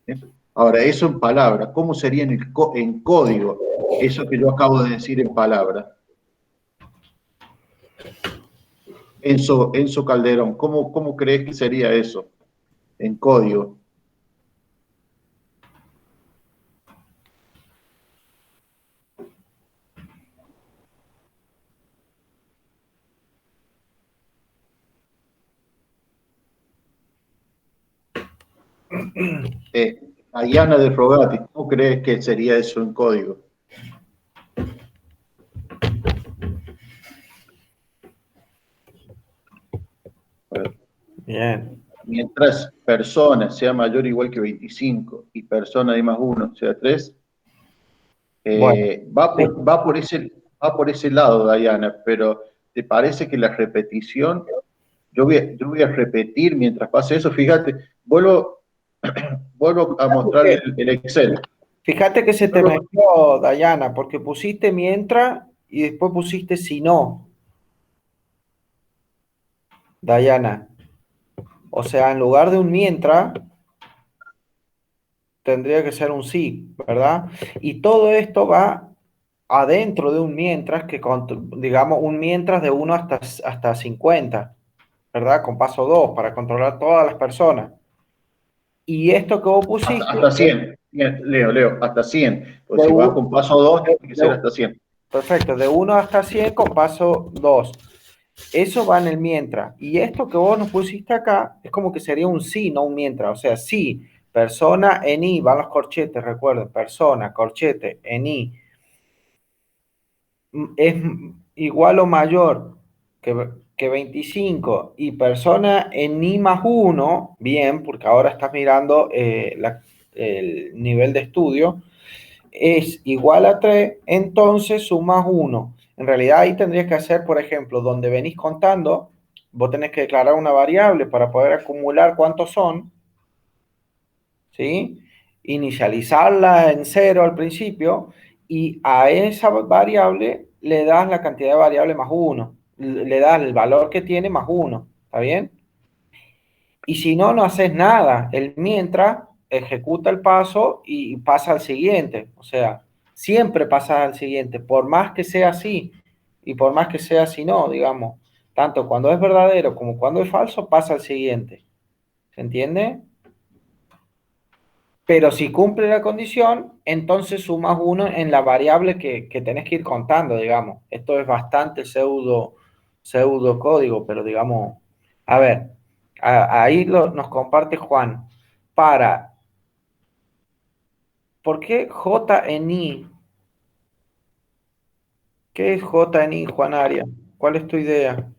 ¿Bien? Ahora, eso en palabras, ¿cómo sería en código? Eso que yo acabo de decir en palabras. Enzo Calderón, ¿cómo crees que sería eso en código? Diana de Frogati, ¿cómo crees que sería eso en código? Bien. mientras persona sea mayor o igual que 25 y persona de más uno sea 3, Bueno, va por ese lado, Diana, pero ¿te parece que la repetición, yo voy a repetir mientras pase eso? Fíjate, vuelvo a mostrar el Excel. fíjate que se te mezcló, Dayana, porque pusiste mientras y después pusiste si no, Dayana. O sea, en lugar de un mientras, tendría que ser un sí, ¿verdad? Y todo esto va adentro de un mientras, digamos, un mientras de 1 hasta 50, ¿verdad? Con paso 2 para controlar todas las personas. Y esto que vos pusiste... Hasta 100. Bien, Leo, hasta 100. Pues de si vas un- con paso 2, tiene que ser de- hasta 100. Perfecto, de 1 hasta 100 con paso 2. Eso va en el mientras. Y esto que vos nos pusiste acá es como que sería un sí, no un mientras. O sea, sí, persona en i, van los corchetes, recuerden, persona, corchete, en i, es igual o mayor que 25 y persona en i más 1, bien, porque ahora estás mirando el nivel de estudio, es igual a 3, entonces sumas 1. En realidad ahí tendrías que hacer, por ejemplo, donde venís contando, vos tenés que declarar una variable para poder acumular cuántos son, ¿sí? Inicializarla en 0 al principio y a esa variable le das la cantidad de variable más 1, le das el valor que tiene más 1, ¿está bien? Y si no, no haces nada. El mientras ejecuta el paso y pasa al siguiente. O sea, siempre pasa al siguiente, por más que sea así y por más que sea así no, digamos. Tanto cuando es verdadero como cuando es falso, pasa al siguiente. ¿Se entiende? Pero si cumple la condición, entonces sumas 1 en la variable que tenés que ir contando, digamos. Esto es bastante pseudo código, pero digamos, a ver, ahí nos comparte Juan. ¿Por qué JNI? ¿Qué es JNI, Juan Aria? ¿Cuál es tu idea?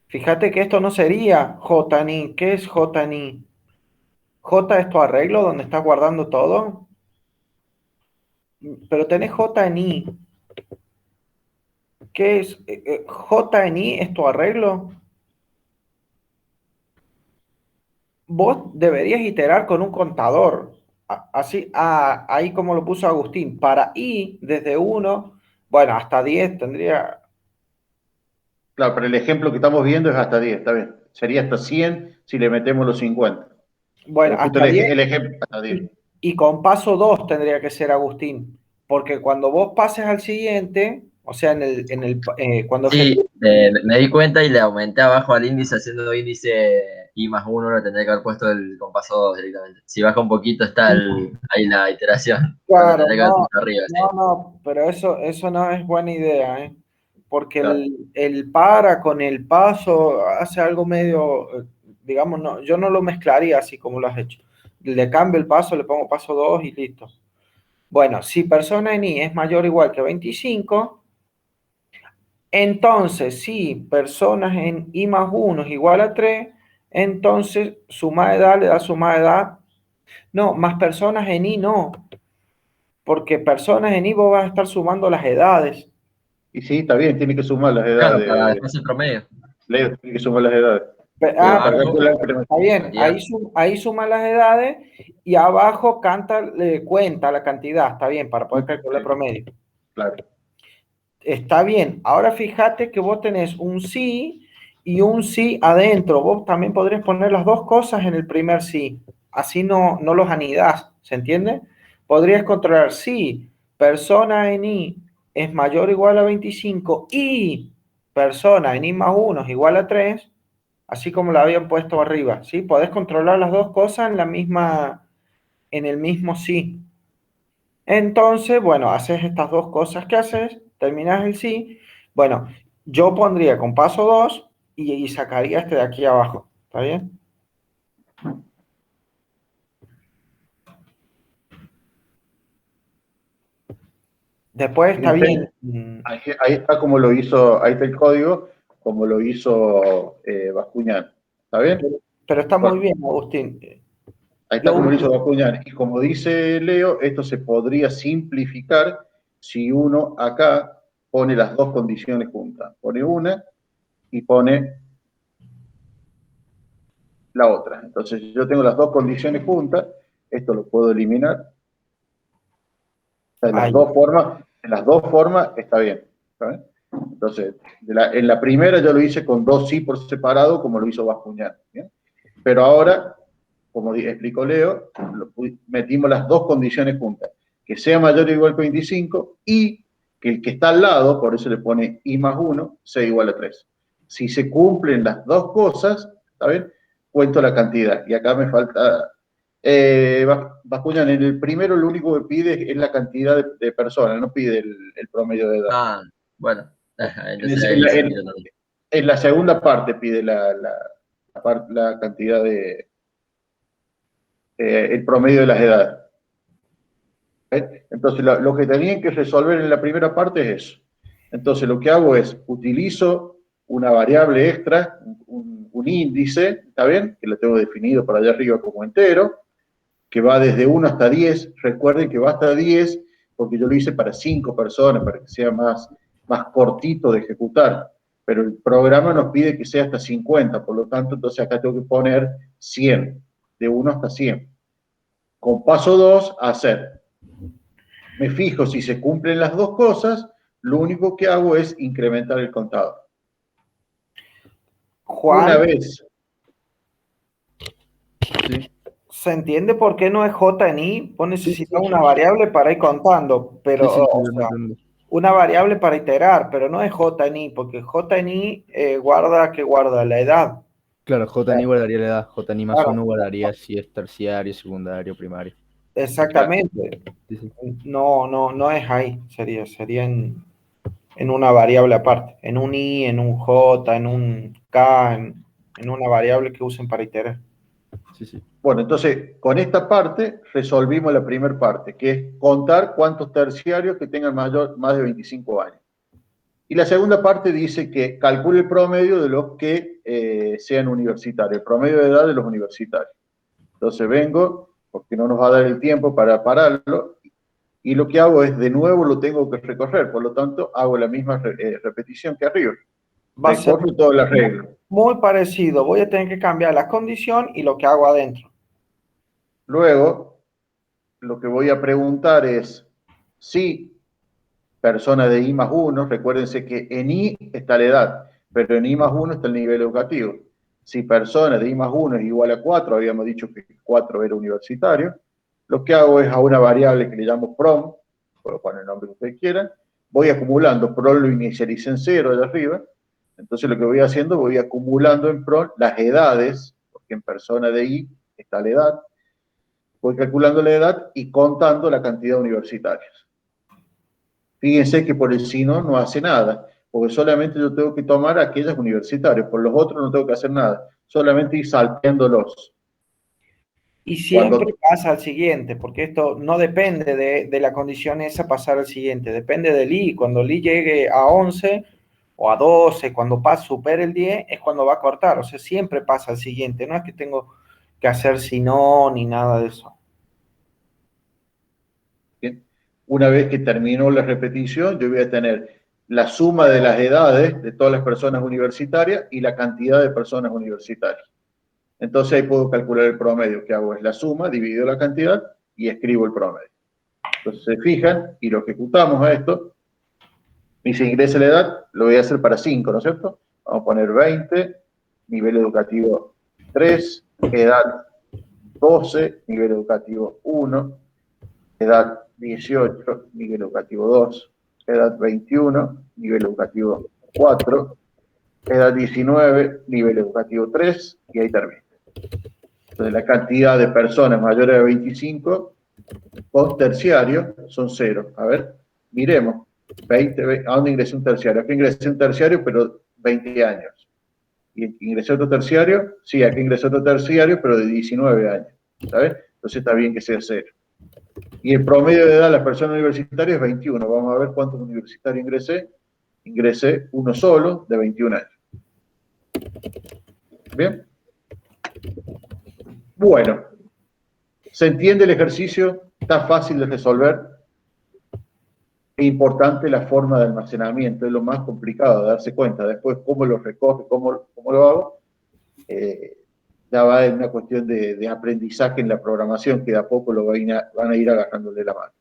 Fíjate que esto no sería JNI. ¿Qué es JNI? J es tu arreglo donde estás guardando todo, pero tenés JNI. ¿Qué es? JNI es tu arreglo. Vos deberías iterar con un contador. Así, ahí como lo puso Agustín. Para i, desde 1, bueno, hasta 10 tendría. Claro, pero el ejemplo que estamos viendo es hasta 10, está bien. Sería hasta 100 si le metemos los 50. Bueno, Pero justo hasta 10 el ejemplo, hasta 10. y con paso 2 tendría que ser Agustín. Porque cuando vos pases al siguiente, o sea, cuando Sí, me di cuenta y le aumenté abajo al índice haciendo índice i más 1, lo tendría que haber puesto el compaso 2 directamente. Si baja un poquito está ahí la iteración, pero lo Claro, tendría que haber no, puesto arriba, sí. no, pero eso no es buena idea, ¿eh? Porque Claro. el para con el paso hace algo medio, digamos, no, yo no lo mezclaría así como lo has hecho. Le cambio el paso, le pongo paso 2 y listo. Bueno, si persona en i es mayor o igual que 25, entonces si personas en i más 1 es igual a 3, entonces suma de edad le da suma de edad. No, más personas en i no, porque personas en i vos vas a estar sumando las edades. Y sí, está bien, tiene que sumar las Claro, para edades. después el promedio. Leo, tiene que sumar las edades. Y Para abajo, calcular el primer- Está bien, cantidad. ahí suma las edades y abajo cuenta la cantidad, está bien, para poder calcular el promedio. Claro. Está bien, ahora fíjate que vos tenés un sí y un sí adentro. Vos también podrías poner las dos cosas en el primer sí, así no los anidás, ¿se entiende? Podrías controlar si persona en i es mayor o igual a 25 y persona en i más 1 es igual a 3, así como la habían puesto arriba, ¿sí? Podés controlar las dos cosas en el mismo sí. Entonces, bueno, haces estas dos cosas que haces, terminas el sí. Bueno, yo pondría con paso 2 y sacaría este de aquí abajo, ¿está bien? Después está Fíjense, bien. ahí está como lo hizo, ahí está el código, como lo hizo Bascuñán. ¿Está bien? Pero está muy Bueno, bien, Agustín. ahí está Lo como lo hizo último, Bascuñán. Y como dice Leo, esto se podría simplificar si uno acá pone las dos condiciones juntas. Pone una y pone la otra. Entonces, yo tengo las dos condiciones juntas, esto lo puedo eliminar. ahí. En las dos formas está bien. ¿Está bien? Entonces, en la primera yo lo hice con dos sí por separado, como lo hizo Bascuñán. ¿Bien? Pero ahora, como explicó Leo, metimos las dos condiciones juntas. Que sea mayor o igual que 25 y que el que está al lado, por eso le pone i más 1, sea igual a 3. Si se cumplen las dos cosas, ¿está bien? Cuento la cantidad. Y acá me falta... Bascuñán, en el primero lo único que pide es la cantidad de personas, no pide el promedio de edad. Ah, bueno. Entonces En, ahí la, sí en- miro también. en la segunda parte pide la cantidad el promedio de las edades. Entonces, lo que tenían que resolver en la primera parte es eso. Entonces, lo que hago es, utilizo una variable extra, un índice, ¿está bien? Que lo tengo definido por allá arriba como entero, que va desde 1 hasta 10. Recuerden que va hasta 10 porque yo lo hice para 5 personas, para que sea más cortito de ejecutar. Pero el programa nos pide que sea hasta 50, por lo tanto, entonces acá tengo que poner 100, de 1 hasta 100. Con paso 2, hacer. Me fijo si se cumplen las dos cosas, lo único que hago es incrementar el contador. Juan, Una vez. Sí, ¿se entiende por qué no es J en I? Vos sí, necesitas una variable para ir contando, pero, sí, o yo lo sea, entendí. una variable para iterar, pero no es J en I, porque J en I guarda la edad. Claro, JNI guardaría la edad, JNI más Claro, 1 guardaría si es terciario, secundario, primario. exactamente. Sí, sí. No es ahí, sería en una variable aparte, en un I, en un J, en un K, en una variable que usen para iterar. Sí, sí. Bueno, entonces, con esta parte resolvimos la primera parte, que es contar cuántos terciarios que tengan más de 25 años. Y la segunda parte dice que calcule el promedio de los que sean universitarios, el promedio de edad de los universitarios. Entonces vengo, porque no nos va a dar el tiempo para pararlo, y lo que hago es, de nuevo lo tengo que recorrer, por lo tanto, hago la misma repetición que arriba. Va a ser Recorro todo el arreglo. muy parecido. Voy a tener que cambiar la condición y lo que hago adentro. Luego, lo que voy a preguntar es si persona de I más 1, recuérdense que en I está la edad, pero en I más 1 está el nivel educativo. Si persona de I más 1 es igual a 4, habíamos dicho que 4 era universitario, lo que hago es a una variable que le llamo prom, puedo poner el nombre que ustedes quieran, voy acumulando, prom lo inicializa en 0 allá arriba, entonces lo que voy haciendo, voy acumulando en prom las edades, porque en persona de I está la edad, voy calculando la edad y contando la cantidad de universitarios. Fíjense que por el sino no hace nada, porque solamente yo tengo que tomar aquellos universitarios, por los otros no tengo que hacer nada, solamente ir salteándolos. Y siempre Cuando, pasa al siguiente, porque esto no depende de la condición esa pasar al siguiente, depende del I. Cuando el I llegue a 11 o a 12, cuando supere el 10, es cuando va a cortar. O sea, siempre pasa al siguiente. No es que tengo que hacer si no, ni nada de eso. ¿bien? Una vez que terminó la repetición, yo voy a tener la suma de las edades de todas las personas universitarias y la cantidad de personas universitarias. Entonces ahí puedo calcular el promedio, que hago es la suma, divido la cantidad y escribo el promedio. Entonces se fijan y lo ejecutamos a esto. Y si ingresa la edad, lo voy a hacer para 5, ¿no es cierto? Vamos a poner 20, nivel educativo 3, edad 12, nivel educativo 1, edad 18, nivel educativo 2, edad 21, nivel educativo 4, edad 19, nivel educativo 3, y ahí termina. Entonces la cantidad de personas mayores de 25 con terciario son 0. A ver, miremos. 20, ¿a dónde ingresé un terciario? Aquí ingresé un terciario, pero 20 años. ¿Y ingresé otro terciario? Sí, aquí ingresé otro terciario, pero de 19 años. ¿Sabes? Entonces está bien que sea 0. Y el promedio de edad de las personas universitarias es 21. Vamos a ver cuántos universitarios ingresé. Ingresé uno solo, de 21 años. ¿Bien? Bueno, ¿se entiende el ejercicio? Está fácil de resolver. Es importante la forma de almacenamiento, es lo más complicado de darse cuenta. Después, cómo lo recoge, cómo lo hago, ya va en una cuestión de aprendizaje en la programación, que de a poco van a ir agarrándole la mano.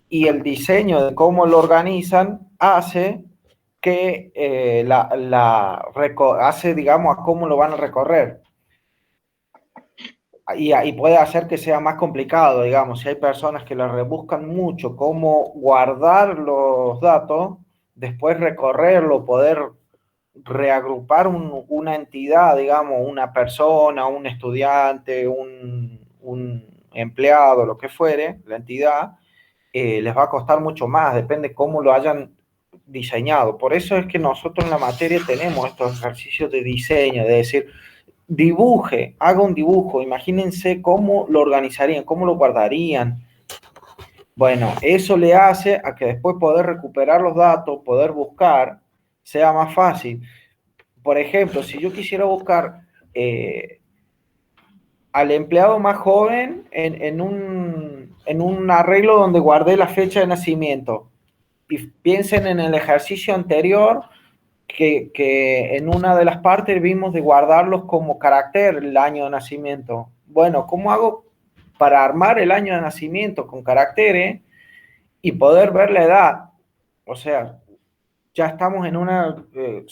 Y el diseño de cómo lo organizan hace que hace, digamos, a cómo lo van a recorrer. Y puede hacer que sea más complicado, digamos, si hay personas que lo rebuscan mucho, cómo guardar los datos, después recorrerlo, poder reagrupar una entidad, digamos, una persona, un estudiante, un empleado, lo que fuere, la entidad, les va a costar mucho más, depende cómo lo hayan diseñado. Por eso es que nosotros en la materia tenemos estos ejercicios de diseño, de decir, dibuje, haga un dibujo, imagínense cómo lo organizarían, cómo lo guardarían. Bueno, eso le hace a que después poder recuperar los datos, poder buscar, sea más fácil. Por ejemplo, si yo quisiera buscar al empleado más joven en un arreglo donde guardé la fecha de nacimiento, y piensen en el ejercicio anterior, que en una de las partes vimos de guardarlos como carácter el año de nacimiento. Bueno, ¿cómo hago para armar el año de nacimiento con caracteres y poder ver la edad? O sea, ya estamos en una...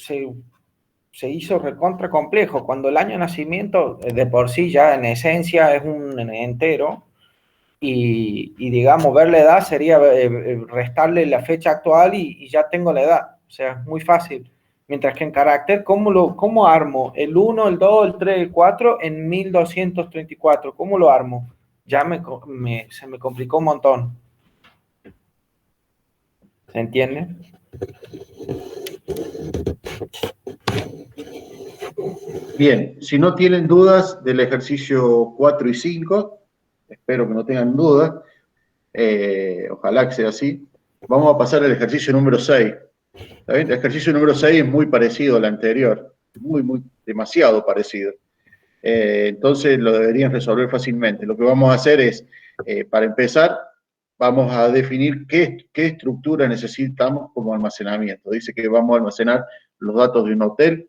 se hizo recontra complejo. Cuando el año de nacimiento de por sí ya en esencia es un entero, y digamos, ver la edad sería restarle la fecha actual y ya tengo la edad. O sea, es muy fácil. Mientras que en carácter, ¿cómo armo? El 1, el 2, el 3, el 4 en 1234. ¿Cómo lo armo? Ya se me complicó un montón. ¿Se entiende? Bien, si no tienen dudas del ejercicio 4 y 5, espero que no tengan dudas, ojalá que sea así, vamos a pasar al ejercicio número 6. ¿Está bien? El ejercicio número 6 es muy parecido al anterior, demasiado parecido. Entonces lo deberían resolver fácilmente. Lo que vamos a hacer es, para empezar, vamos a definir qué estructura necesitamos como almacenamiento. Dice que vamos a almacenar los datos de un hotel,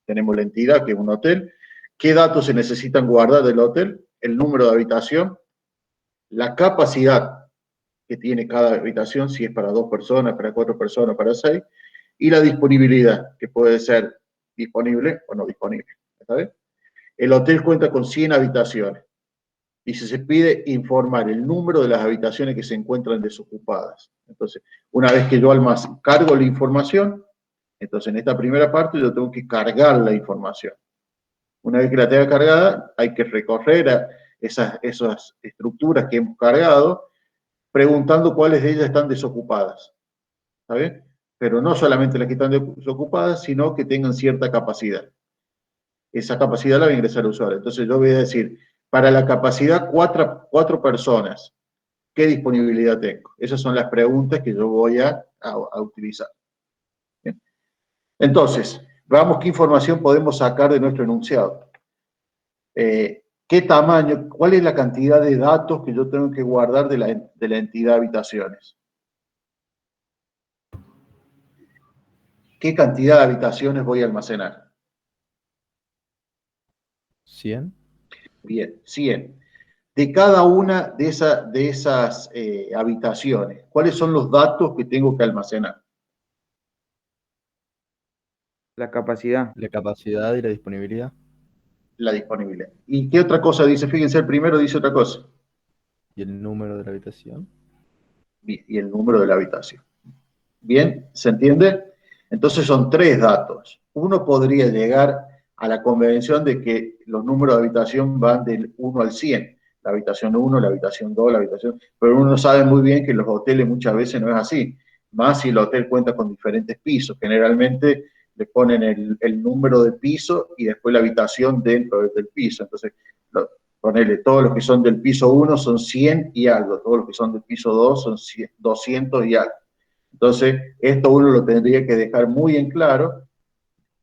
tenemos la entidad que es un hotel, qué datos se necesitan guardar del hotel, el número de habitación, la capacidad que tiene cada habitación, si es para 2 personas, para 4 personas, para 6, y la disponibilidad, que puede ser disponible o no disponible. ¿Está bien? El hotel cuenta con 100 habitaciones y se pide informar el número de las habitaciones que se encuentran desocupadas. Entonces, una vez que yo cargo la información, entonces en esta primera parte yo tengo que cargar la información. Una vez que la tenga cargada, hay que recorrer esas estructuras que hemos cargado, preguntando cuáles de ellas están desocupadas. ¿Está bien? Pero no solamente las que están desocupadas, sino que tengan cierta capacidad. Esa capacidad la va a ingresar el usuario. Entonces yo voy a decir, para la capacidad 4 personas, ¿qué disponibilidad tengo? Esas son las preguntas que yo voy a utilizar. ¿Bien? Entonces, veamos qué información podemos sacar de nuestro enunciado. ¿Qué tamaño, cuál es la cantidad de datos que yo tengo que guardar de la entidad habitaciones? ¿Qué cantidad de habitaciones voy a almacenar? 100. Bien, 100. De cada una de esas habitaciones, ¿cuáles son los datos que tengo que almacenar? La capacidad. La capacidad y la disponibilidad. La disponibilidad. ¿Y qué otra cosa dice? Fíjense, el primero dice otra cosa. ¿Y el número de la habitación? Y el número de la habitación. Bien, ¿se entiende? Entonces son 3 datos. Uno podría llegar a la convención de que los números de habitación van del 1 al 100. La habitación 1, la habitación 2, la habitación... Pero uno sabe muy bien que en los hoteles muchas veces no es así. Más si el hotel cuenta con diferentes pisos. Generalmente le ponen el número de piso y después la habitación dentro del piso. Entonces, ponele, todos los que son del piso 1 son 100 y algo, todos los que son del piso 2 son 200 y algo. Entonces, esto uno lo tendría que dejar muy en claro,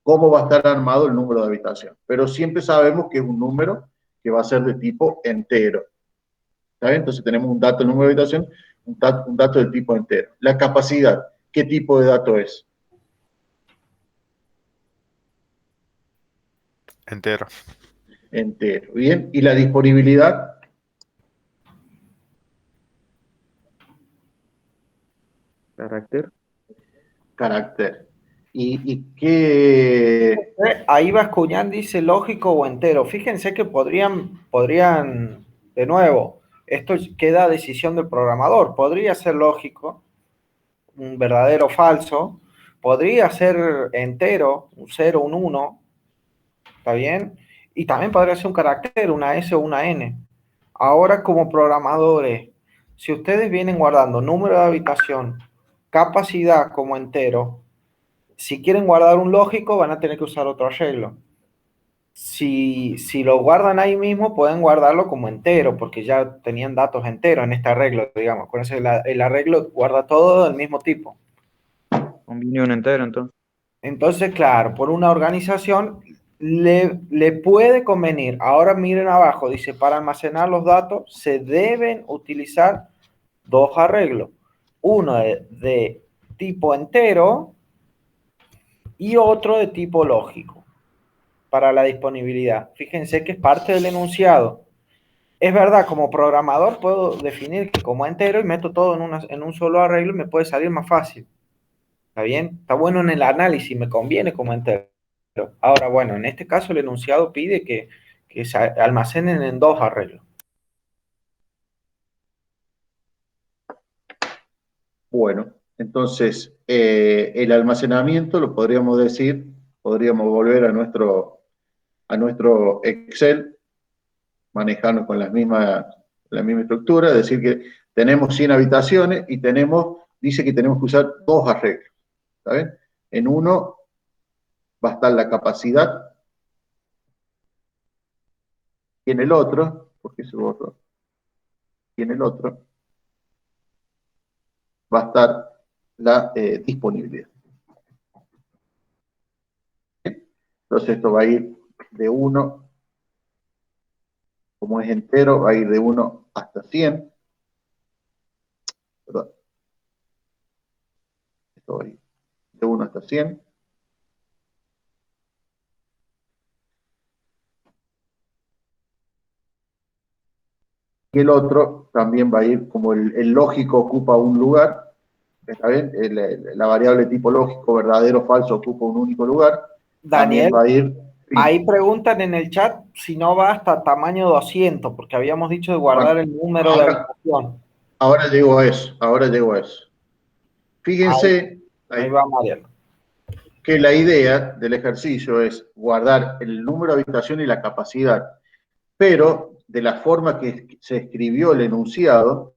cómo va a estar armado el número de habitación. Pero siempre sabemos que es un número que va a ser de tipo entero. ¿Está bien? Entonces tenemos un dato del número de habitación, un dato del tipo entero. La capacidad, ¿qué tipo de dato es? Entero. Entero. Bien. ¿Y la disponibilidad? Carácter. Carácter. ¿Y qué? Ahí Bascuñán dice lógico o entero. Fíjense que podrían, de nuevo, esto queda a decisión del programador. Podría ser lógico, un verdadero o falso. Podría ser entero, un 0, un 1. ¿Está bien? Y también podría ser un carácter, una S o una N. Ahora, como programadores, si ustedes vienen guardando número de habitación, capacidad como entero, si quieren guardar un lógico, van a tener que usar otro arreglo. Si lo guardan ahí mismo, pueden guardarlo como entero, porque ya tenían datos enteros en este arreglo, digamos. Con eso el arreglo guarda todo del mismo tipo. Combine un entero, entonces. Entonces, claro, por una organización le puede convenir. Ahora miren abajo, dice, para almacenar los datos se deben utilizar dos arreglos. Uno de tipo entero y otro de tipo lógico para la disponibilidad. Fíjense que es parte del enunciado. Es verdad, como programador puedo definir que como entero y meto todo en un solo arreglo y me puede salir más fácil. ¿Está bien? Está bueno en el análisis, me conviene como entero. Ahora, bueno, en este caso el enunciado pide que se almacenen en dos arreglos. Bueno, entonces, el almacenamiento lo podríamos decir, podríamos volver a nuestro Excel, manejarnos con la misma estructura, decir que tenemos 100 habitaciones y dice que tenemos que usar dos arreglos. ¿Está bien? En uno va a estar la capacidad y en el otro, ¿por qué se borró? Y en el otro va a estar la disponibilidad. Entonces esto va a ir de 1, como es entero, va a ir de 1 hasta 100. Perdón. Esto va a ir de 1 hasta 100. Y el otro también va a ir, como el lógico ocupa un lugar, ¿está bien? La variable tipo lógico, verdadero o falso, ocupa un único lugar. Daniel, también va a ir. Ahí preguntan en el chat si no va hasta tamaño 200, porque habíamos dicho de guardar el número de habitación. Ahora llego a eso. Fíjense ahí va Mariano, que la idea del ejercicio es guardar el número de habitación y la capacidad, pero de la forma que se escribió el enunciado,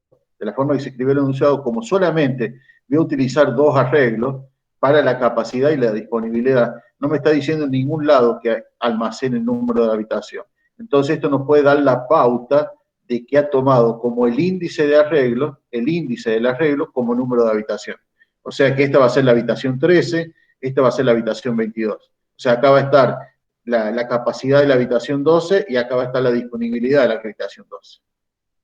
como solamente voy a utilizar dos arreglos para la capacidad y la disponibilidad, no me está diciendo en ningún lado que almacene el número de habitación. Entonces esto nos puede dar la pauta de que ha tomado como el índice del arreglo como número de habitación. O sea que esta va a ser la habitación 13, esta va a ser la habitación 22. O sea, acá va a estar la capacidad de la habitación 12 y acá va a estar la disponibilidad de la habitación 12.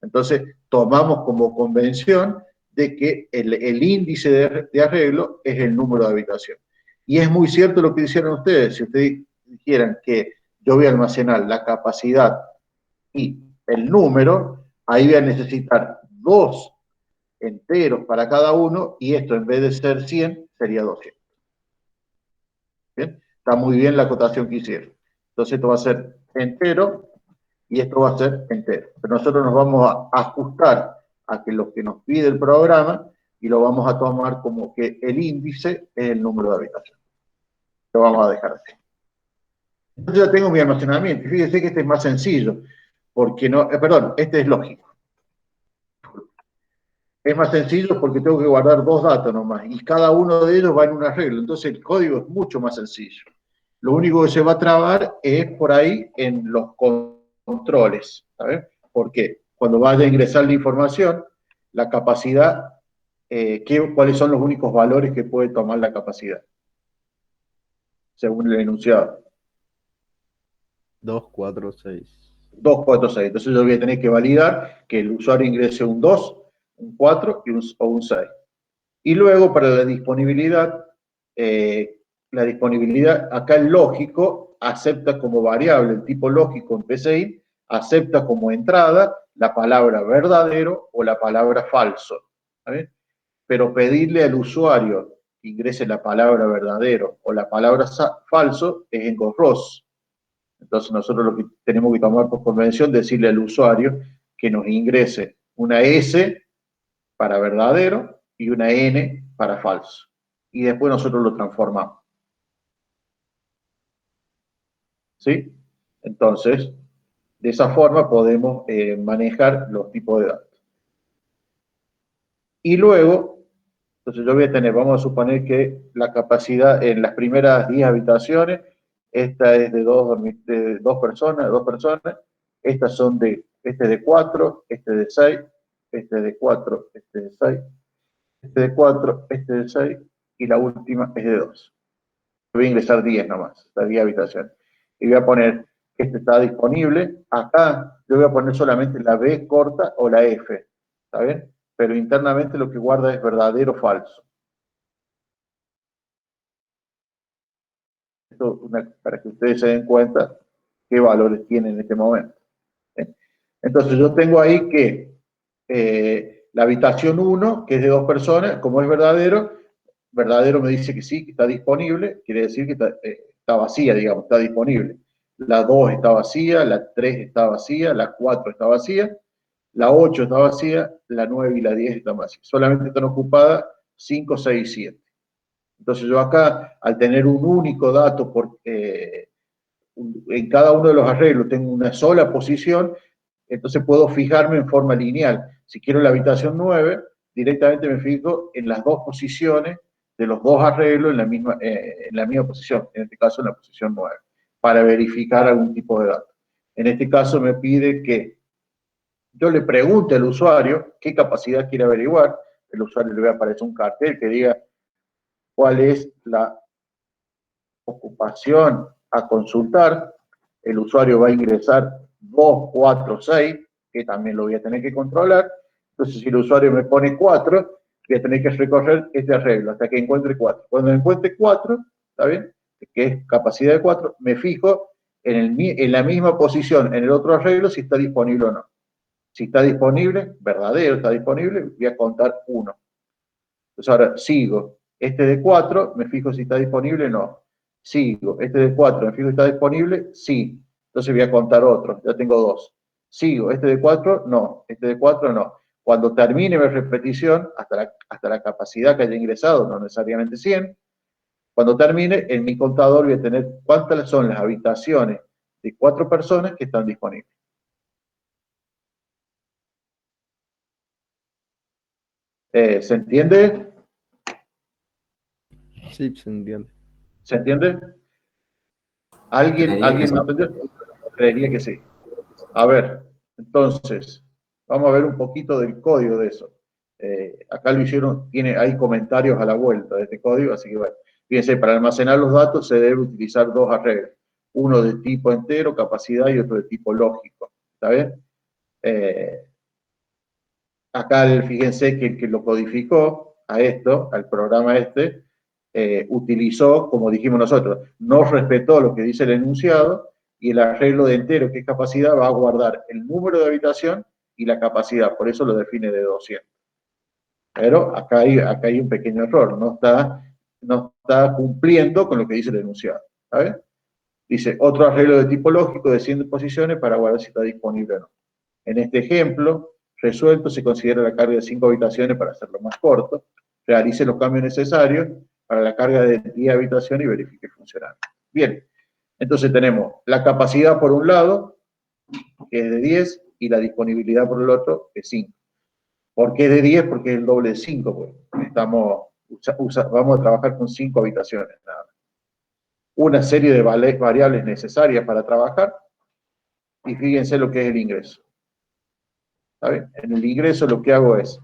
Entonces, tomamos como convención de que el índice de arreglo es el número de habitación. Y es muy cierto lo que hicieron ustedes. Si ustedes dijeran que yo voy a almacenar la capacidad y el número, ahí voy a necesitar dos enteros para cada uno y esto en vez de ser 100 sería 200. ¿Bien? Está muy bien la acotación que hicieron. Entonces esto va a ser entero y esto va a ser entero. Pero nosotros nos vamos a ajustar a que lo que nos pide el programa y lo vamos a tomar como que el índice es el número de habitación. Lo vamos a dejar así. Entonces ya tengo mi almacenamiento. Fíjense que este es más sencillo, porque no, este es lógico. Es más sencillo porque tengo que guardar dos datos nomás, y cada uno de ellos va en un arreglo, entonces el código es mucho más sencillo. Lo único que se va a trabar es por ahí en los controles, ¿sabes? Porque cuando vaya a ingresar la información, la capacidad, ¿cuáles son los únicos valores que puede tomar la capacidad? Según el enunciado. 2, 4, 6. 2, 4, 6. Entonces yo voy a tener que validar que el usuario ingrese un 2, un 4 o un 6. Y luego para la disponibilidad, acá el lógico acepta como variable, el tipo lógico en PCI, acepta como entrada la palabra verdadero o la palabra falso. ¿Sabes? Pero pedirle al usuario que ingrese la palabra verdadero o la palabra falso es engorroso. Entonces nosotros lo que tenemos que tomar por convención es decirle al usuario que nos ingrese una S para verdadero y una N para falso. Y después nosotros lo transformamos. ¿Sí? Entonces, de esa forma podemos manejar los tipos de datos. Y luego, entonces yo voy a tener, vamos a suponer que la capacidad en las primeras 10 habitaciones, esta es de dos personas, estas son este de 4, este de 6, este de 4, este de 6, este de 4, este de 6, y la última es de 2. Voy a ingresar 10 nomás, estas 10 habitaciones. Y voy a poner que este está disponible. Acá yo voy a poner solamente la B corta o la F, ¿está bien? Pero internamente lo que guarda es verdadero o falso. Esto para que ustedes se den cuenta qué valores tiene en este momento. ¿Sí? Entonces yo tengo ahí que la habitación 1, que es de 2 personas, como es verdadero me dice que sí, que está disponible, quiere decir que está vacía, digamos, está disponible. La 2 está vacía, la 3 está vacía, la 4 está vacía, la 8 está vacía, la 9 y la 10 están vacías. Solamente están ocupadas 5, 6 y 7. Entonces yo acá, al tener un único dato en cada uno de los arreglos, tengo una sola posición, entonces puedo fijarme en forma lineal. Si quiero la habitación 9, directamente me fijo en las dos posiciones de los dos arreglos en la misma posición, en este caso en la posición 9, para verificar algún tipo de dato. En este caso me pide que yo le pregunte al usuario qué capacidad quiere averiguar. El usuario le va a aparecer un cartel que diga cuál es la ocupación a consultar. El usuario va a ingresar 2, 4, 6, que también lo voy a tener que controlar. Entonces, si el usuario me pone 4, voy a tener que recorrer este arreglo hasta que encuentre 4. Cuando encuentre 4, ¿está bien? Que es capacidad de 4, me fijo en la misma posición en el otro arreglo si está disponible o no. Si está disponible, verdadero, está disponible, voy a contar 1. Entonces ahora sigo. Este de 4, me fijo si está disponible o no. Sigo. Este de 4, me fijo si está disponible, sí. Entonces voy a contar otro, ya tengo 2. Sigo. Este de 4, no. Este de 4, no. Cuando termine mi repetición, hasta la capacidad que haya ingresado, no necesariamente 100, cuando termine, en mi contador voy a tener cuántas son las habitaciones de 4 personas que están disponibles. ¿Se entiende? Sí, se entiende. ¿Se entiende? ¿Alguien me entendió? Creería que sí. A ver, entonces, vamos a ver un poquito del código de eso. Acá lo hicieron, hay comentarios a la vuelta de este código, así que bueno. Fíjense, para almacenar los datos se debe utilizar dos arreglos. Uno de tipo entero, capacidad, y otro de tipo lógico. ¿Está bien? Acá fíjense que el que lo codificó a esto, al programa utilizó, como dijimos nosotros, no respetó lo que dice el enunciado, y el arreglo de entero, que es capacidad, va a guardar el número de habitación y la capacidad, por eso lo define de 200. Pero acá hay un pequeño error, no está cumpliendo con lo que dice el enunciado. ¿Sabes? Dice, otro arreglo de tipo lógico de 100 posiciones para guardar si está disponible o no. En este ejemplo, resuelto, se considera la carga de 5 habitaciones para hacerlo más corto. Realice los cambios necesarios para la carga de 10 habitaciones y verifique funcionando. Bien, entonces tenemos la capacidad por un lado, que es de 10, y la disponibilidad por el otro, que es 5. ¿Por qué de 10? Porque es el doble de 5. Pues. Vamos a trabajar con 5 habitaciones. Nada. Una serie de variables necesarias para trabajar. y fíjense lo que es el ingreso. ¿Está bien? En el ingreso lo que hago es,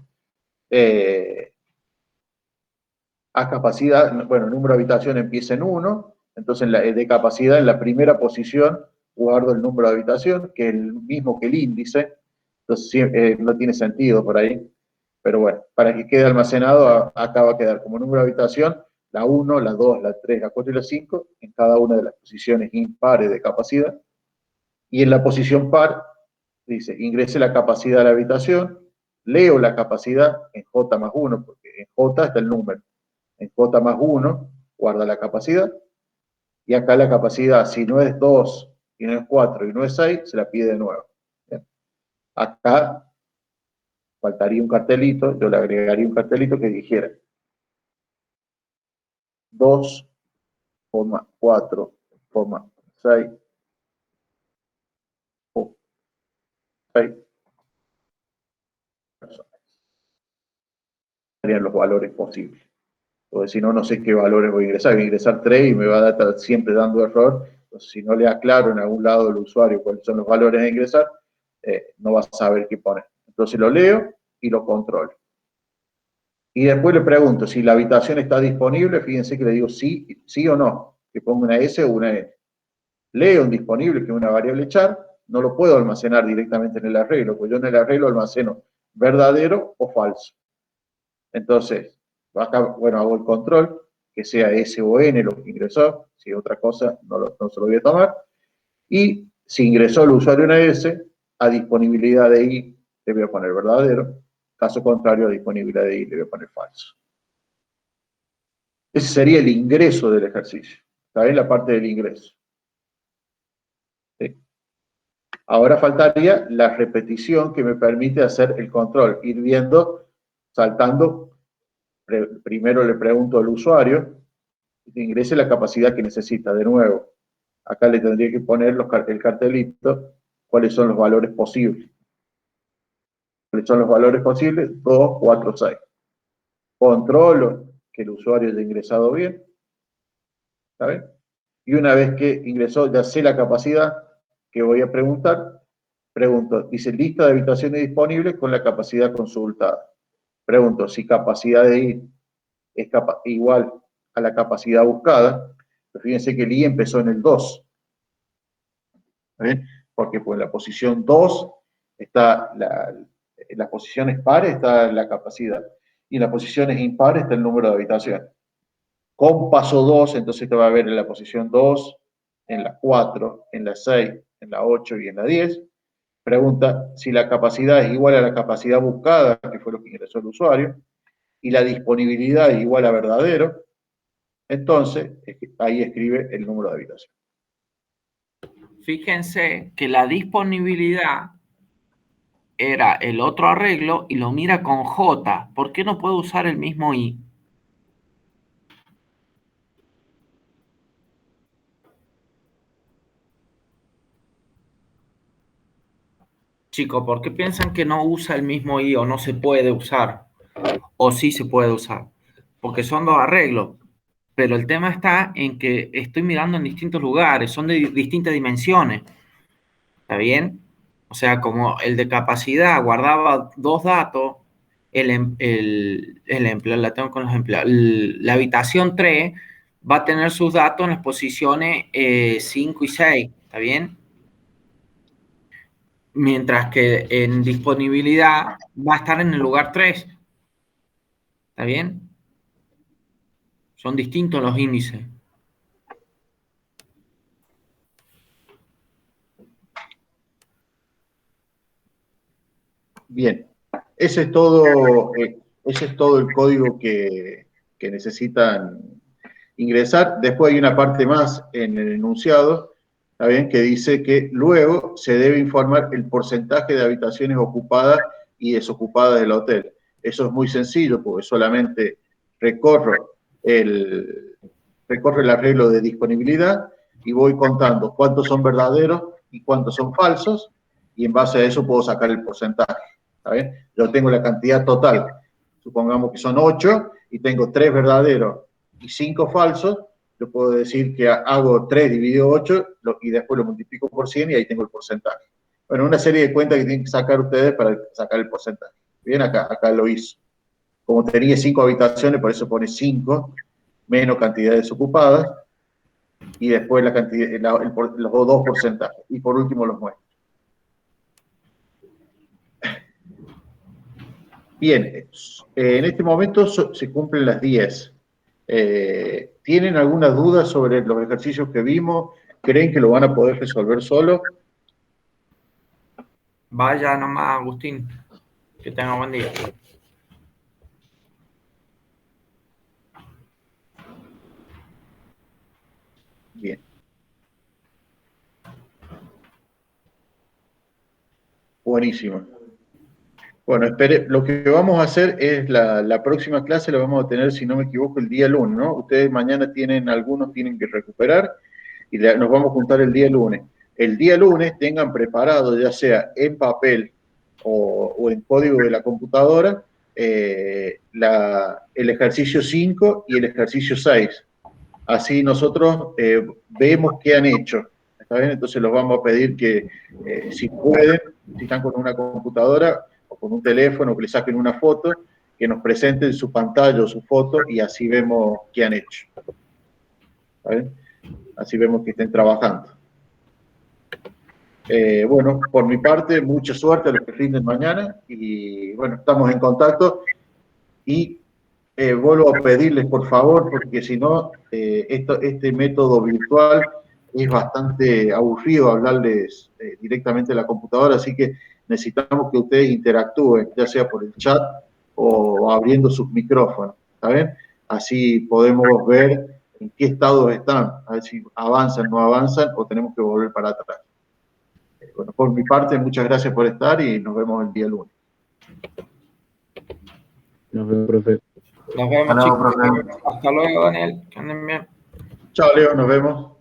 a capacidad, bueno, el número de habitación empieza en 1, entonces de capacidad en la primera posición guardo el número de habitación, que es el mismo que el índice, entonces no tiene sentido por ahí, pero bueno, para que quede almacenado, acá va a quedar como número de habitación la 1, la 2, la 3, la 4 y la 5, en cada una de las posiciones impares de capacidad, y en la posición par, dice, ingrese la capacidad de la habitación, leo la capacidad en J más 1, porque en J está el número, en J más 1 guarda la capacidad, y acá la capacidad, si no es 2, y no es 4, y no es 6, se la pide de nuevo. ¿Bien? Acá faltaría un cartelito, yo le agregaría un cartelito que dijera 2,4,6, 6 personas. Serían los valores posibles. Porque si no, no sé qué valores voy a ingresar. Voy a ingresar 3 y me va a estar siempre dando error. Entonces, si no le aclaro en algún lado del usuario cuáles son los valores a ingresar, no va a saber qué poner. Entonces lo leo y lo controlo. Y después le pregunto si la habitación está disponible. Fíjense que le digo sí, sí o no. Que ponga una S o una N. Leo un disponible, que es una variable char. No lo puedo almacenar directamente en el arreglo, porque yo en el arreglo almaceno verdadero o falso. Entonces, acá, bueno, hago el control, que sea S o N lo que ingresó, si otra cosa no se lo voy a tomar, y si ingresó el usuario una S, a disponibilidad de I le voy a poner verdadero, caso contrario a disponibilidad de I le voy a poner falso. Ese sería el ingreso del ejercicio, ¿está bien? La parte del ingreso. ¿Sí? Ahora faltaría la repetición que me permite hacer el control, ir viendo, saltando. Primero le pregunto al usuario que ingrese la capacidad que necesita. De nuevo, acá le tendría que poner el cartelito, cuáles son los valores posibles. ¿Cuáles son los valores posibles? 2, 4, 6. Controlo que el usuario haya ingresado bien. ¿Está bien? Y una vez que ingresó, ya sé la capacidad que voy a preguntar. Pregunto, dice lista de habitaciones disponibles con la capacidad consultada. Pregunto si capacidad de I es igual a la capacidad buscada. Pero fíjense que el I empezó en el 2. ¿Bien? Porque pues, en la posición 2 está en las posiciones pares está la capacidad. Y en las posiciones impares está el número de habitación. Con paso 2, entonces te va a ver en la posición 2, en la 4, en la 6, en la 8 y en la 10. Pregunta si la capacidad es igual a la capacidad buscada, que fue lo que ingresó el usuario, y la disponibilidad es igual a verdadero, entonces ahí escribe el número de habitación. Fíjense que la disponibilidad era el otro arreglo y lo mira con J. ¿Por qué no puedo usar el mismo I? Chicos, ¿por qué piensan que no usa el mismo I o no se puede usar? O sí se puede usar. Porque son dos arreglos. Pero el tema está en que estoy mirando en distintos lugares, son de distintas dimensiones. ¿Está bien? O sea, como el de capacidad guardaba dos datos, el empleado, la tengo con los empleados, la habitación 3 va a tener sus datos en las posiciones 5 y 6, ¿está bien? Mientras que en disponibilidad va a estar en el lugar 3, ¿está bien? Son distintos los índices. Bien, ese es todo el código que necesitan ingresar. Después hay una parte más en el enunciado, ¿está bien? Que dice que luego se debe informar el porcentaje de habitaciones ocupadas y desocupadas del hotel. Eso es muy sencillo porque solamente recorro el arreglo de disponibilidad y voy contando cuántos son verdaderos y cuántos son falsos, y en base a eso puedo sacar el porcentaje. ¿Está bien? Yo tengo la cantidad total, supongamos que son 8 y tengo 3 verdaderos y 5 falsos, yo puedo decir que hago 3 dividido 8 y después lo multiplico por 100 y ahí tengo el porcentaje. Bueno, una serie de cuentas que tienen que sacar ustedes para sacar el porcentaje. Bien, acá lo hizo. Como tenía 5 habitaciones, por eso pone 5, menos cantidad desocupadas, y después la cantidad, los dos porcentajes. Y por último los muestro. Bien, en este momento se cumplen las 10. ¿Tienen alguna duda sobre los ejercicios que vimos? ¿Creen que lo van a poder resolver solo? Vaya nomás, Agustín. Que tenga buen día. Bien. Buenísimo. Bueno, espere, lo que vamos a hacer es la próxima clase la vamos a tener, si no me equivoco, el día lunes, ¿no? Ustedes mañana algunos tienen que recuperar y nos vamos a juntar el día lunes. El día lunes tengan preparado, ya sea en papel o en código de la computadora, el ejercicio 5 y el ejercicio 6. Así nosotros vemos qué han hecho. ¿Está bien? Entonces los vamos a pedir que, si pueden, si están con una computadora o con un teléfono, que le saquen una foto, que nos presenten su pantalla o su foto y así vemos qué han hecho. ¿Está bien? Así vemos que estén trabajando. Bueno, por mi parte, mucha suerte a los que rinden mañana y bueno, estamos en contacto y vuelvo a pedirles por favor, porque si no, este método virtual es bastante aburrido hablarles directamente a la computadora, así que necesitamos que ustedes interactúen, ya sea por el chat o abriendo sus micrófonos, ¿está bien? Así podemos ver en qué estado están, a ver si avanzan, no avanzan o tenemos que volver para atrás. Bueno, por mi parte, muchas gracias por estar y nos vemos el día lunes. Nos vemos, profe. Nos vemos, chicos. Hasta luego, Daniel. Que anden bien. Chao, Leo, nos vemos.